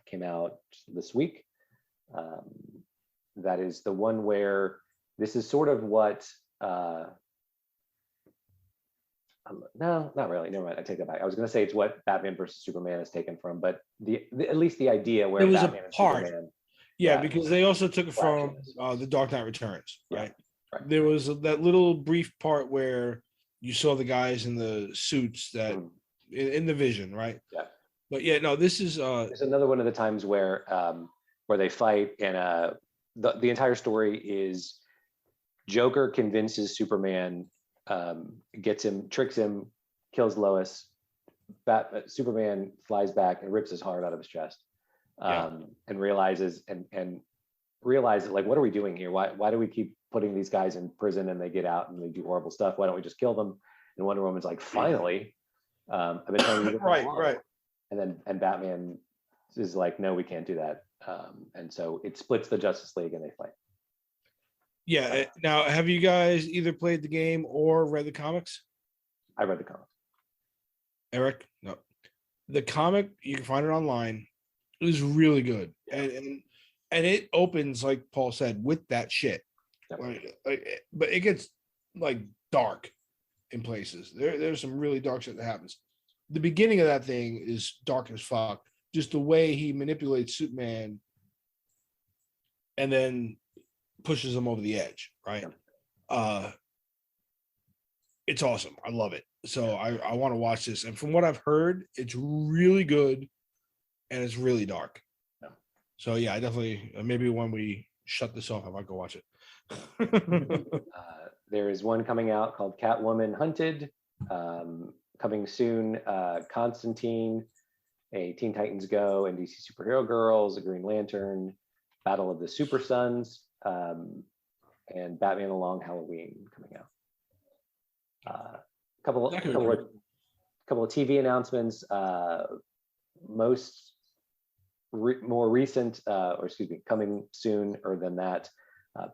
came out this week. that is the one where this is sort of what. No, not really. Never mind. I take that back. I was going to say it's what Batman versus Superman is taken from, but at least the idea where it was Batman a part. and Superman. Yeah, because they also took it from the Dark Knight Returns, right? Right. There was that little brief part where you saw the guys in the suits that in the Vision, right? Yeah. But yeah, no, this is there's another one of the times where they fight, and the entire story is Joker convinces Superman, gets him, tricks him, kills Lois. Superman flies back and rips his heart out of his chest, and realizes like, what are we doing here? Why do we keep putting these guys in prison and they get out and they do horrible stuff? Why don't we just kill them? And Wonder Woman's like, finally, I've been telling you. Right. And Batman is like, no, we can't do that. And so it splits the Justice League and they fight. Yeah. Now, have you guys either played the game or read the comics? I read the comics. Eric? No. The comic, you can find it online. It was really good. And it opens, like Paul said, with that shit. But it gets like dark in places. There's some really dark shit that happens. The beginning of that thing is dark as fuck. Just the way he manipulates Superman and then pushes him over the edge, right? It's awesome. I love it. So I want to watch this. And from what I've heard, it's really good and it's really dark. So yeah, I definitely, maybe when we shut this off, I might go watch it. There is one coming out called Catwoman Hunted. Coming soon, Constantine, a Teen Titans Go, and DC Superhero Girls, a Green Lantern, Battle of the Super Sons, and Batman: A Long Halloween coming out. Couple of TV announcements. More recent, coming sooner than that.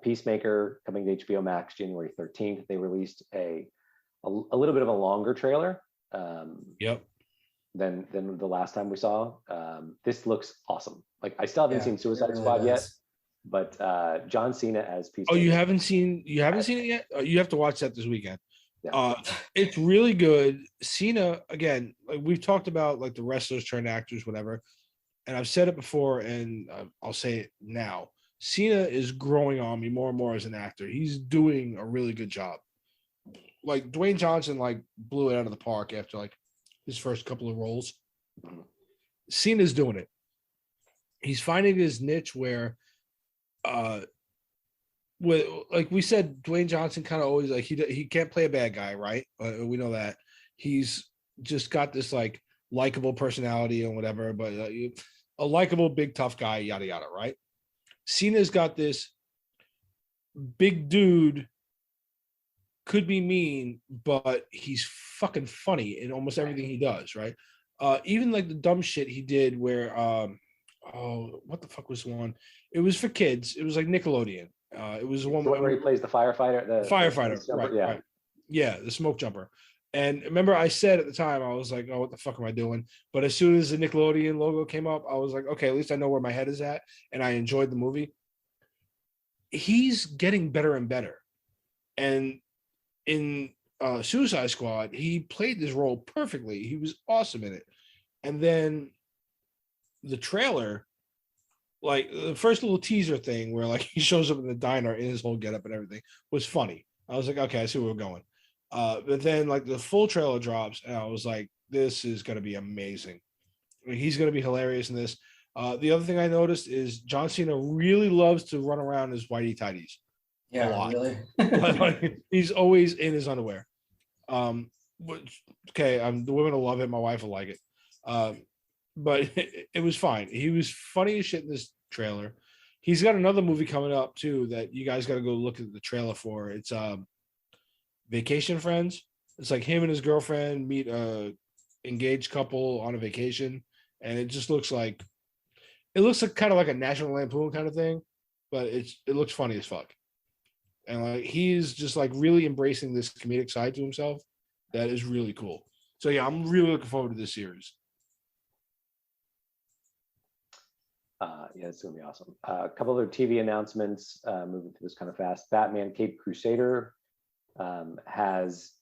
Peacemaker coming to HBO Max January 13th. They released a little bit of a longer trailer. Than the last time we saw. This looks awesome. Like, I still haven't seen Suicide Squad yet, but John Cena as Peacemaker. Oh, you haven't seen it yet? You have to watch that this weekend. It's really good. Cena, again, like we've talked about, like the wrestlers turned actors, whatever. And I've said it before, and I'll say it now. Cena is growing on me more and more as an actor. He's doing a really good job. Like Dwayne Johnson, like blew it out of the park after like his first couple of roles. Cena's doing it. He's finding his niche where, like we said, Dwayne Johnson kind of always like he can't play a bad guy, right? We know that. He's just got this like likable personality and whatever, but a likable big tough guy, yada yada, right? Cena's got this big dude, could be mean, but he's fucking funny in almost everything he does, right? Even like the dumb shit he did where what the fuck was the one? It was for kids. It was like Nickelodeon. It was the one where he plays the firefighter. The firefighter, right? Yeah, the smoke jumper. And remember, I said at the time, I was like, "Oh, what the fuck am I doing?" But as soon as the Nickelodeon logo came up, I was like, "Okay, at least I know where my head is at," and I enjoyed the movie. He's getting better and better, and in Suicide Squad, he played this role perfectly. He was awesome in it. And then the trailer, like the first little teaser thing where like he shows up in the diner in his whole getup and everything was funny. I was like, okay, I see where we're going. But then like the full trailer drops and I was like, this is going to be amazing. I mean, he's going to be hilarious in this. The other thing I noticed is John Cena really loves to run around his whitey tighties. Yeah, really. Like, he's always in his underwear. Which, okay, the women will love it. My wife will like it. But it was fine. He was funny as shit in this trailer. He's got another movie coming up too that you guys got to go look at the trailer for. It's Vacation Friends. It's like him and his girlfriend meet a engaged couple on a vacation, and it just looks like kind of like a National Lampoon kind of thing, but it looks funny as fuck. And like he's just like really embracing this comedic side to himself. That is really cool. So yeah, I'm really looking forward to this series. Yeah, it's gonna be awesome. A couple other TV announcements. Moving through this kind of fast. Batman: Caped Crusader has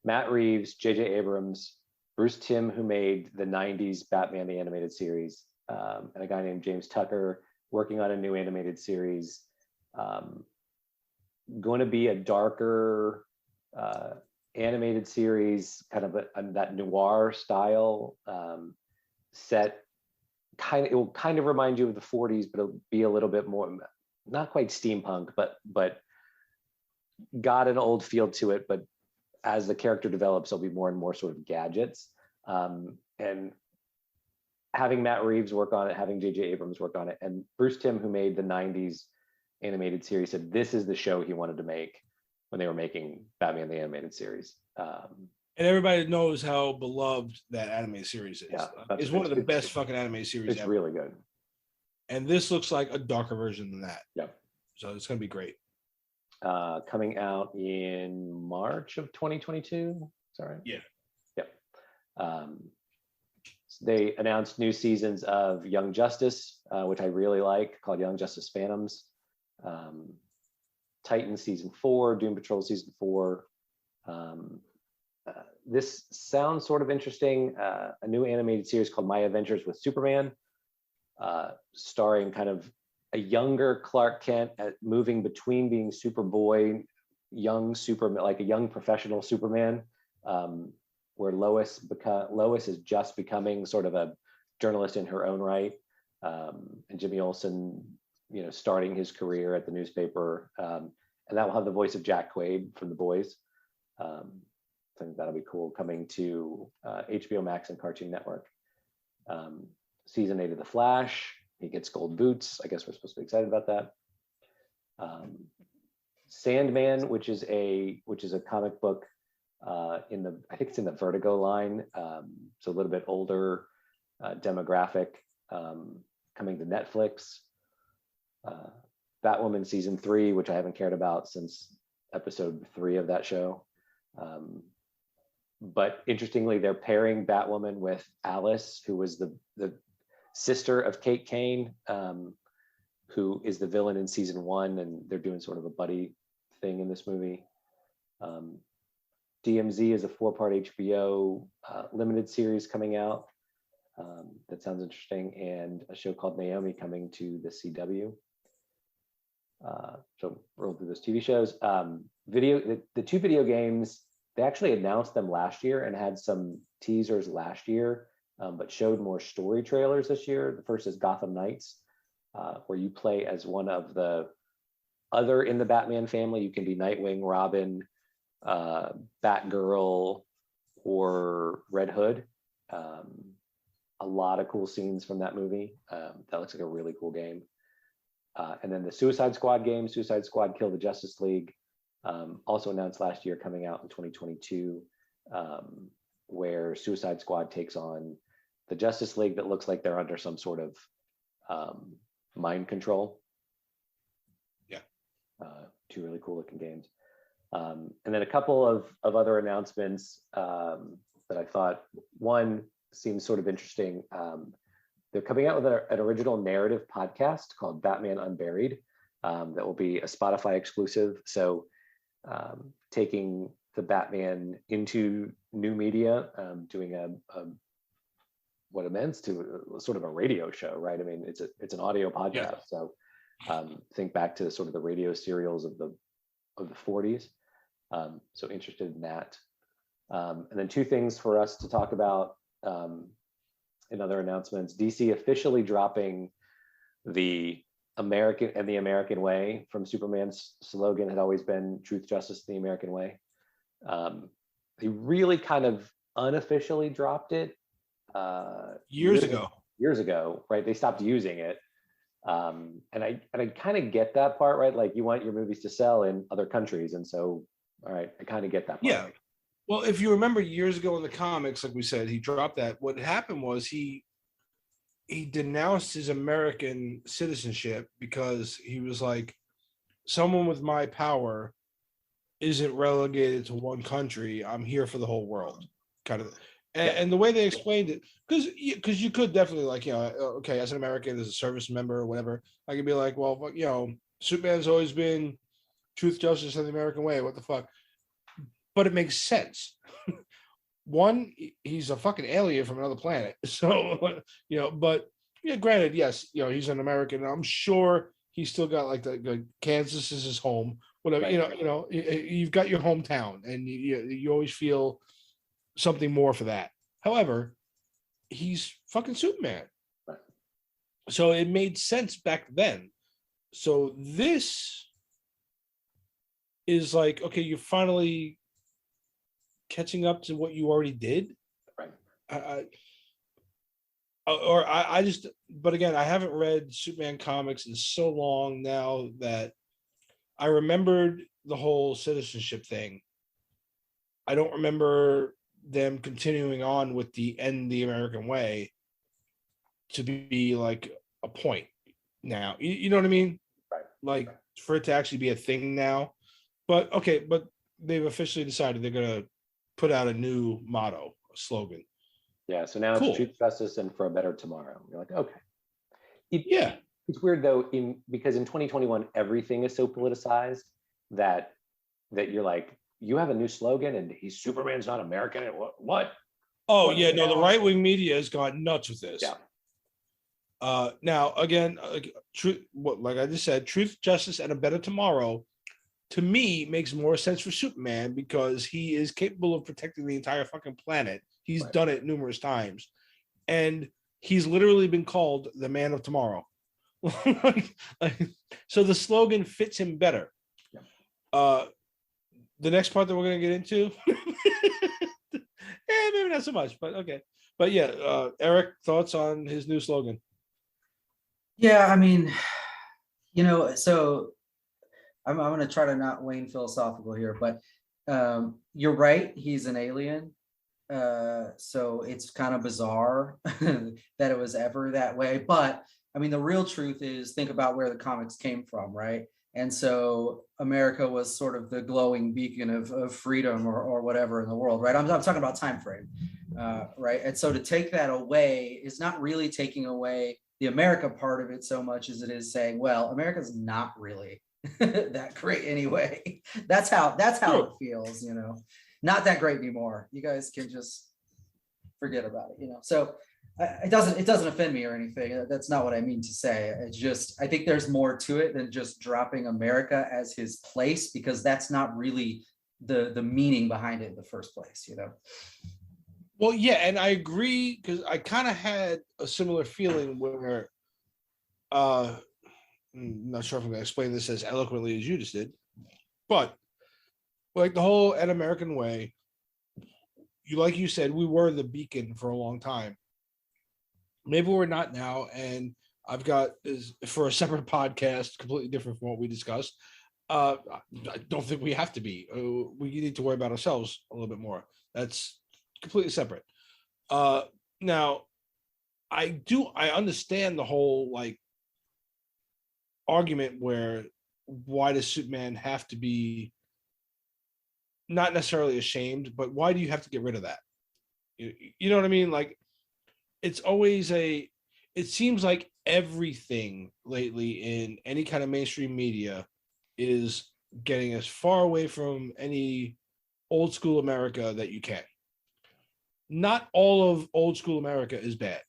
Matt Reeves, J.J. Abrams, Bruce Timm, who made the '90s Batman the Animated Series, and a guy named James Tucker working on a new animated series. Going to be a darker animated series, kind of that noir style set. It will kind of remind you of the '40s, but it'll be a little bit more, not quite steampunk, but got an old feel to it. But as the character develops, there'll be more and more sort of gadgets. And having Matt Reeves work on it, having J.J. Abrams work on it, and Bruce Timm, who made the '90s animated series, said this is the show he wanted to make when they were making Batman the Animated Series. And everybody knows how beloved that anime series is. Yeah, it's one of the best fucking anime series it's ever. Really good. And this looks like a darker version than that. Yeah. So it's going to be great. Coming out in March of 2022. Sorry. Yeah. Yep. They announced new seasons of Young Justice, which I really like, called Young Justice Phantoms. Titan season 4, Doom Patrol season 4. This sounds sort of interesting. A new animated series called My Adventures with Superman, starring kind of a younger Clark Kent moving between being Superboy, like a young professional Superman, where Lois is just becoming sort of a journalist in her own right, and Jimmy Olsen, starting his career at the newspaper, and that will have the voice of Jack Quaid from The Boys. I think that'll be cool, coming to HBO Max and Cartoon Network. Season 8 of The Flash, he gets gold boots. I guess we're supposed to be excited about that. Sandman, which is a comic book I think it's in the Vertigo line, so a little bit older demographic, coming to Netflix. Batwoman season 3, which I haven't cared about since episode 3 of that show. But interestingly, they're pairing Batwoman with Alice, who was the sister of Kate Kane, who is the villain in season 1, and they're doing sort of a buddy thing in this movie. DMZ is a 4-part HBO limited series coming out. That sounds interesting, and a show called Naomi coming to the CW. So roll through those TV shows. The 2 video games, they actually announced them last year and had some teasers last year, but showed more story trailers this year. The first is Gotham Knights, where you play as one of the other in the Batman family. You can be Nightwing, Robin, Batgirl, or Red Hood. A lot of cool scenes from that movie. That looks like a really cool game. And then the Suicide Squad game, Suicide Squad Kill the Justice League, also announced last year, coming out in 2022, where Suicide Squad takes on the Justice League that looks like they're under some sort of mind control. Yeah. 2 really cool looking games. And then a couple of other announcements that I thought, one seems sort of interesting. They're coming out with an original narrative podcast called Batman Unburied, that will be a Spotify exclusive. So taking the Batman into new media, doing what amounts to sort of a radio show, right? I mean, it's an audio podcast. Yeah. So think back to sort of the radio serials of the 40s. So interested in that. And then 2 things for us to talk about in other announcements. DC officially dropping the American way from Superman's slogan had always been truth, justice, the American way. They really kind of unofficially dropped it years ago, right? They stopped using it. And I kind of get that part, right? Like, you want your movies to sell in other countries. And so, all right, I kind of get that part. Yeah. Well, if you remember years ago in the comics, like we said, he dropped that. What happened was he denounced his American citizenship because he was like, someone with my power isn't relegated to one country. I'm here for the whole world, kind of. And the way they explained it, because you could definitely, like, okay, as an American, as a service member or whatever, I could be like, well, Superman's always been truth, justice, and the American way. What the fuck? But it makes sense. One, he's a fucking alien from another planet. So, but granted, yes, he's an American. I'm sure he's still got like Kansas is his home, whatever, right. You've got your hometown and you always feel something more for that. However, he's fucking Superman. Right. So it made sense back then. So this is like, okay, you're finally catching up to what you already did. Right. I just, but again, I haven't read Superman comics in so long now that I remembered the whole citizenship thing. I don't remember them continuing on with the end the American way to be like a point now. You know what I mean? Right. Like for it to actually be a thing now. But okay, but they've officially decided they're gonna put out a new motto, a slogan. Yeah, so now it's truth, justice, and for a better tomorrow. You're like, okay. It's weird though, because in 2021 everything is so politicized that you're like, you have a new slogan and he's Superman's not American. And what? Oh yeah, no, the right wing media has gone nuts with this. Yeah. Now again, like I just said, truth, justice, and a better tomorrow, to me, makes more sense for Superman because he is capable of protecting the entire fucking planet. He's done it numerous times, and he's literally been called the man of tomorrow. So the slogan fits him better. Yeah. The next part that we're going to get into, maybe not so much, but okay. But yeah, Eric, thoughts on his new slogan? Yeah, I mean, so I'm going to try to not wane philosophical here, but you're right. He's an alien. So it's kind of bizarre that it was ever that way. But I mean, the real truth is, think about where the comics came from, right? And so America was sort of the glowing beacon of freedom or whatever in the world, right? I'm talking about time frame, right? And so to take that away is not really taking away the America part of it so much as it is saying, well, America's not really that great anyway. That's how it feels, not that great anymore. You guys can just forget about it, So it doesn't offend me or anything. That's not what I mean to say. It's just, I think there's more to it than just dropping America as his place, because that's not really the meaning behind it in the first place, Well, yeah, and I agree, because I kind of had a similar feeling where I'm not sure if I'm going to explain this as eloquently as you just did, but like the whole An American Way, like you said, we were the beacon for a long time. Maybe we're not now, and I've got, for a separate podcast, completely different from what we discussed. I don't think we have to be. We need to worry about ourselves a little bit more. That's completely separate. Now, I understand the whole like argument where why does Superman have to be not necessarily ashamed, but why do you have to get rid of that? You know what I mean? Like, it's always it seems like everything lately in any kind of mainstream media is getting as far away from any old school America that you can. Not all of old school America is bad.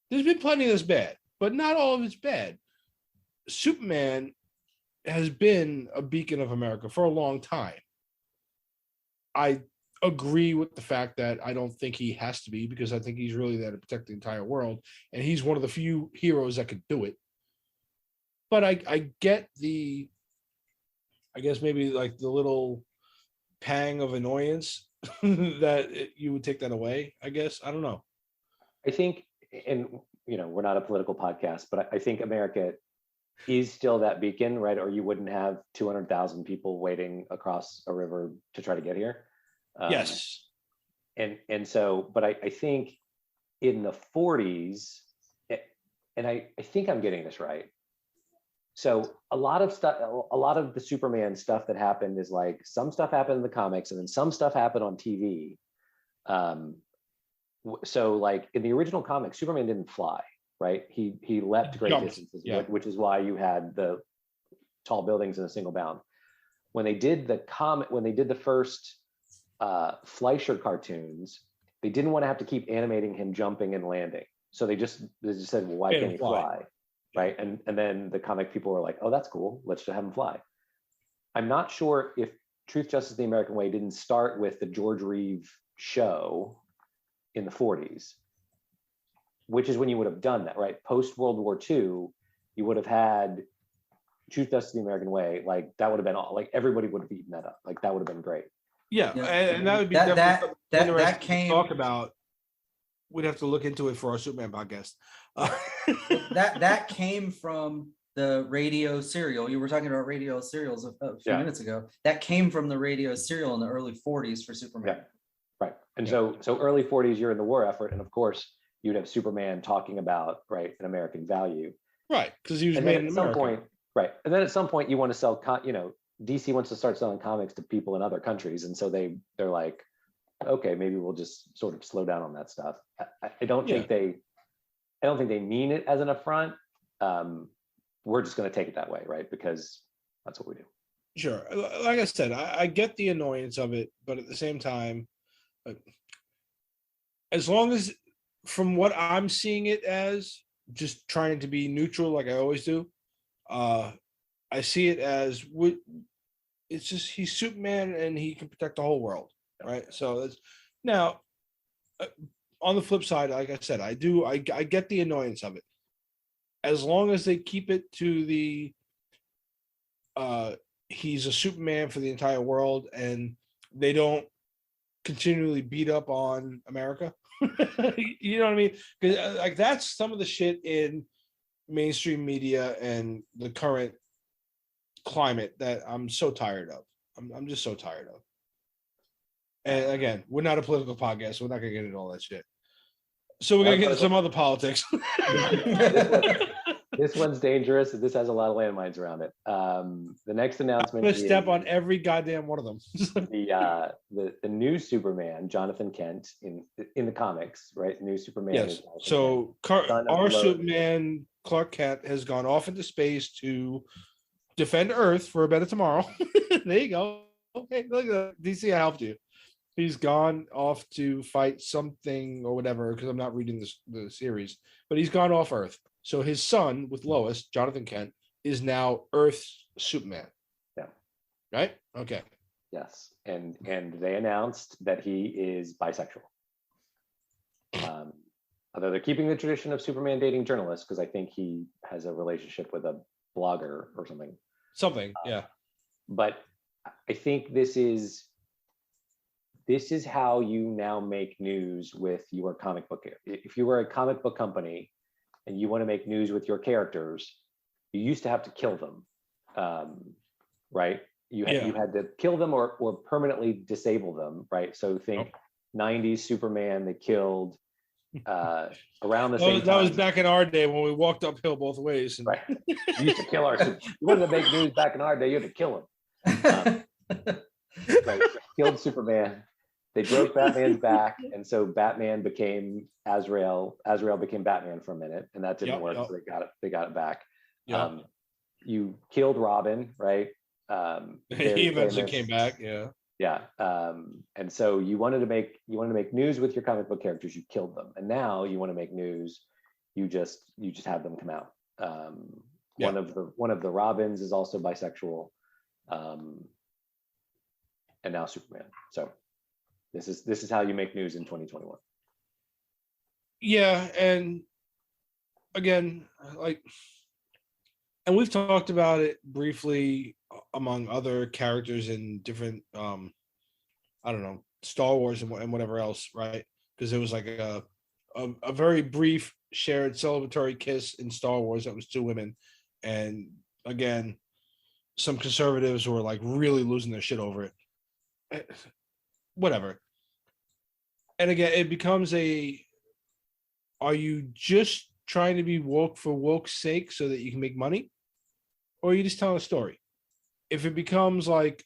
There's been plenty that's bad, but not all of it's bad. Superman has been a beacon of America for a long time. I agree with the fact that I don't think he has to be, because I think he's really there to protect the entire world, and he's one of the few heroes that could do it. But I get I guess maybe like the little pang of annoyance that you would take that away, I guess. I don't know. I think, and we're not a political podcast, but I think America is still that beacon, right? Or you wouldn't have 200,000 people waiting across a river to try to get here. Yes. And so, but I think in the 40s, and I think I'm getting this right. So a lot of the Superman stuff that happened is like, some stuff happened in the comics and then some stuff happened on TV. So like in the original comic, Superman didn't fly, right? He leapt great Jumped, distances, yeah. which is why you had the tall buildings in a single bound. When they did the first Fleischer cartoons, they didn't want to have to keep animating him jumping and landing. So they just said, well, why can't he fly? Right. And then the comic people were like, oh, that's cool. Let's just have him fly. I'm not sure if Truth, Justice, the American Way didn't start with the George Reeve show in the 40s, which is when you would have done that, right? Post World War II, you would have had Truth, Justice, the American Way. Like that would have been all, like everybody would have eaten that up. Like that would have been great. Yeah, Yeah. and that would be That- definitely that interesting came- to talk about. We'd have to look into it for our Superman podcast. That came from the radio serial. You were talking about radio serials a few Yeah. minutes ago. That came from the radio serial in the early 40s for Superman. Yeah. Right. And Yeah. so early 40s, you're in the war effort. And of course, you'd have Superman talking about, right, an American value. Right, because he was And made then in at some America. point, right. And then at some point you want to sell, DC wants to start selling comics to people in other countries. And so they're like, okay, maybe we'll just sort of slow down on that stuff. I don't think they mean it as an affront. We're just going to take it that way, right? Because that's what we do. Sure. Like I said, I get the annoyance of it, but at the same time, as long as, from what I'm seeing it as, just trying to be neutral like I always do, I see it as, it's just, he's Superman and he can protect the whole world, right? So that's, now, on the flip side, like I said, I get the annoyance of it. As long as they keep it to the, he's a Superman for the entire world and they don't continually beat up on America. You know what I mean? Because like that's some of the shit in mainstream media and the current climate that I'm so tired of. I'm just so tired of. And again, we're not a political podcast, so we're not gonna get into all that shit. So we're gonna get into some other politics. This one's dangerous. This has a lot of landmines around it. The next announcement. I'm gonna step on every goddamn one of them. the new Superman, Jonathan Kent, in the comics, right? New Superman. Yes. So our Superman, Clark Kent, has gone off into space to defend Earth for a better tomorrow. There you go. Okay, look at that. DC, I helped you. He's gone off to fight something or whatever, because I'm not reading the series, but he's gone off Earth. So his son with Lois, Jonathan Kent, is now Earth's Superman. Yeah. Right? Okay. Yes. And they announced that he is bisexual. Although they're keeping the tradition of Superman dating journalists, because I think he has a relationship with a blogger or something. Something, yeah. But I think this is how you now make news with your comic book. If you were a comic book company and you want to make news with your characters, you used to have to kill them, right? You had to kill them or permanently disable them, right? So think 90s Superman, they killed around the same time. That was back in our day when we walked uphill both ways. Right. You used to kill our Superman. You wanted to make news back in our day, you had to kill him. Right. Killed Superman. They broke Batman's back, and so Batman became Azrael. Azrael became Batman for a minute, and that didn't work. So they got it back. You killed Robin, right? He eventually came back. Yeah. And so you wanted to make news with your comic book characters. You killed them, and now you want to make news. You just have them come out. One of the Robins is also bisexual, and now Superman. So. This is how you make news in 2021. Yeah, and again, and we've talked about it briefly among other characters in different, Star Wars and whatever else, right? Because it was like a very brief shared celebratory kiss in Star Wars that was two women, and again, some conservatives were like really losing their shit over it. Whatever. And again, it becomes are you just trying to be woke for woke's sake so that you can make money? Or are you just telling a story? If it becomes like,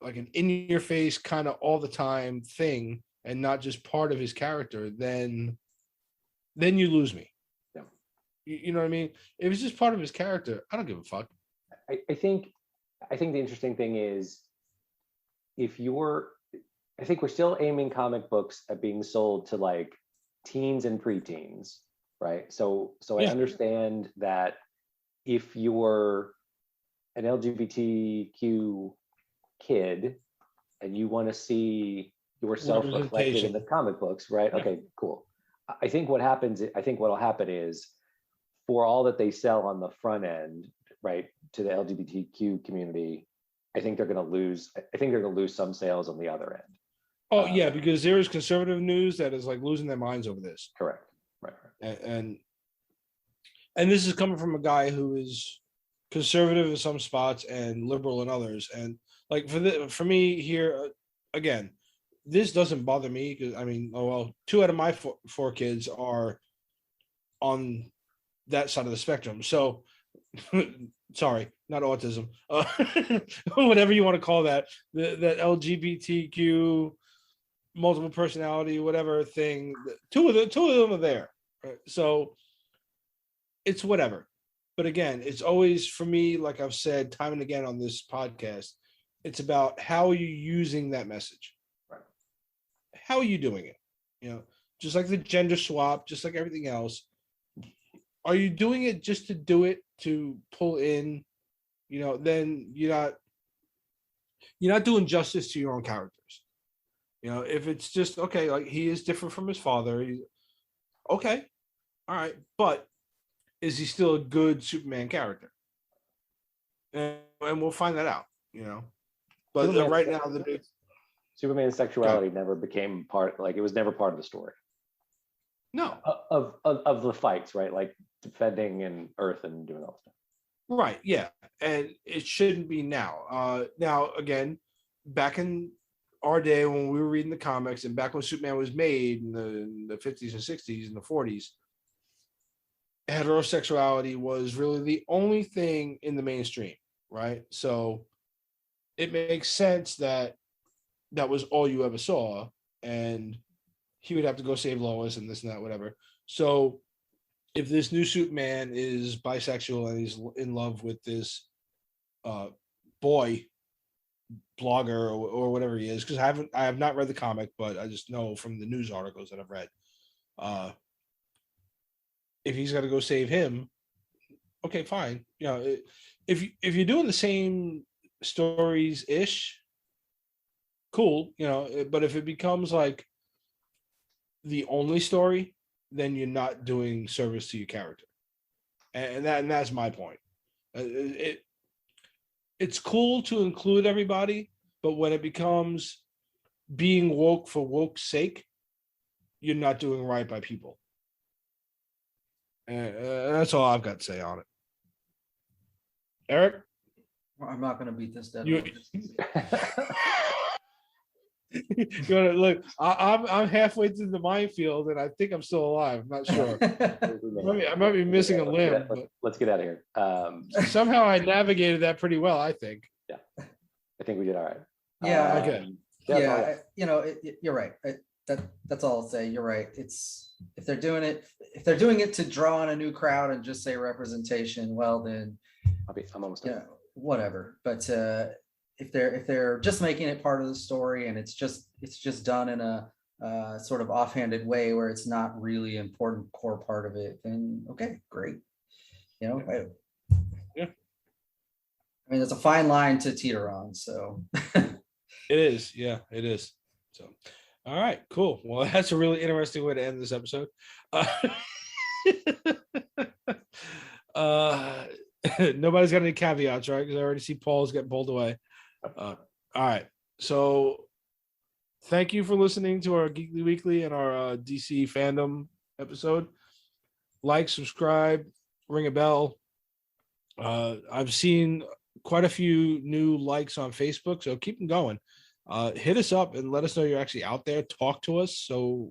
like an in-your-face kind of all the time thing and not just part of his character, then you lose me. Yeah. You know what I mean? If it's just part of his character, I don't give a fuck. I think the interesting thing is, I think we're still aiming comic books at being sold to like teens and preteens, right? So I understand that if you're an LGBTQ kid and you want to see yourself reflected in the comic books, right? Okay, cool. I think what'll happen is, for all that they sell on the front end, right, to the LGBTQ community, I think they're going to lose some sales on the other end. Oh yeah, because there is conservative news that is like losing their minds over this. Correct. Right. And this is coming from a guy who is conservative in some spots and liberal in others. And like for me here, again, this doesn't bother me because I mean, 2 out of my four kids are on that side of the spectrum. So sorry, not autism, whatever you want to call that, that LGBTQ, multiple personality, whatever thing. Two of them are there, right? So it's whatever. But again, it's always, for me, like I've said time and again on this podcast, it's about how are you using that message, right? How are you doing it? Just like the gender swap, just like everything else. Are you doing it just to do it, to pull in, then you're not doing justice to your own characters. If it's just, okay, like he is different from his father, okay, all right, but is he still a good Superman character? And we'll find that out, But right now, Superman's sexuality never became it was never part of the story. No. Of the fights, right? Like defending and Earth and doing all stuff. Right, yeah. And it shouldn't be now. Now, again, back in our day when we were reading the comics and back when Superman was made in the 50s and 60s and the 40s, heterosexuality was really the only thing in the mainstream, right? So it makes sense that was all you ever saw, and he would have to go save Lois and this and that, whatever. So if this new Superman is bisexual and he's in love with this boy blogger or whatever he is, because I have not read the comic, but I just know from the news articles that I've read, if he's got to go save him, okay, fine. If you're doing the same stories ish, cool. But if it becomes like the only story, then you're not doing service to your character, and that's my point. It's cool to include everybody, but when it becomes being woke for woke's sake, you're not doing right by people. And that's all I've got to say on it. Eric? I'm not going to beat this dead. You want to look? I'm halfway through the minefield, and I think I'm still alive. I'm not sure. I might be missing a limb. Let's get out of here. Somehow I navigated that pretty well, I think. Yeah, I think we did all right. Yeah. Okay. You're right. That's all I'll say. You're right. It's if they're doing it to draw on a new crowd and just say representation, well then, I'm almost done. Whatever. But if they're just making it part of the story and it's just done in a sort of offhanded way where it's not really important core part of it, then okay, great. Yeah. I mean, it's a fine line to teeter on. So it is. Yeah, it is. So, all right, cool. Well, that's a really interesting way to end this episode. Nobody's got any caveats, right? Because I already see Paul's getting pulled away. All right. So thank you for listening to our Geekly Weekly and our DC Fandom episode. Like, subscribe, ring a bell. I've seen quite a few new likes on Facebook, so keep them going. Hit us up and let us know you're actually out there. Talk to us. So,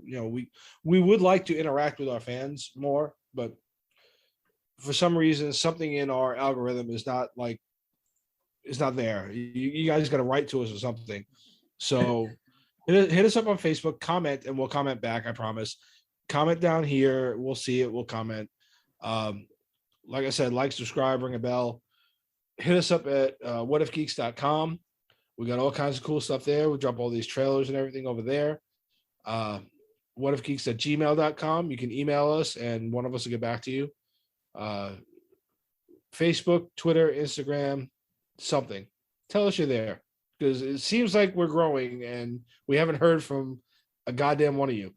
we would like to interact with our fans more, but for some reason, something in our algorithm is not like it's not there. You guys got to write to us or something. So hit us up on Facebook, comment, and we'll comment back. I promise. Comment down here. We'll see it. We'll comment. Like I said, like, subscribe, ring a bell. Hit us up at whatifgeeks.com. We got all kinds of cool stuff there. We drop all these trailers and everything over there. Whatifgeeks@gmail.com. You can email us and one of us will get back to you. Facebook, Twitter, Instagram, something. Tell us you're there, because it seems like we're growing and we haven't heard from a goddamn one of you.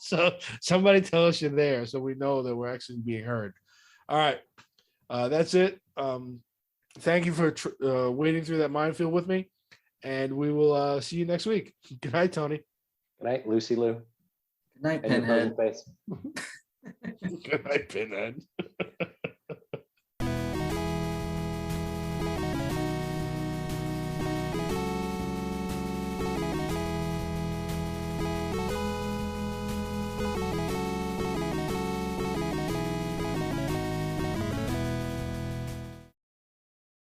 So somebody tell us you're there so we know that we're actually being heard. All right. That's it. Thank you for wading through that minefield with me, and we will see you next week. Good night, Tony. Good night, Lucy Lou. Good night, And your Pinhead. frozen face. Good night, Pinhead.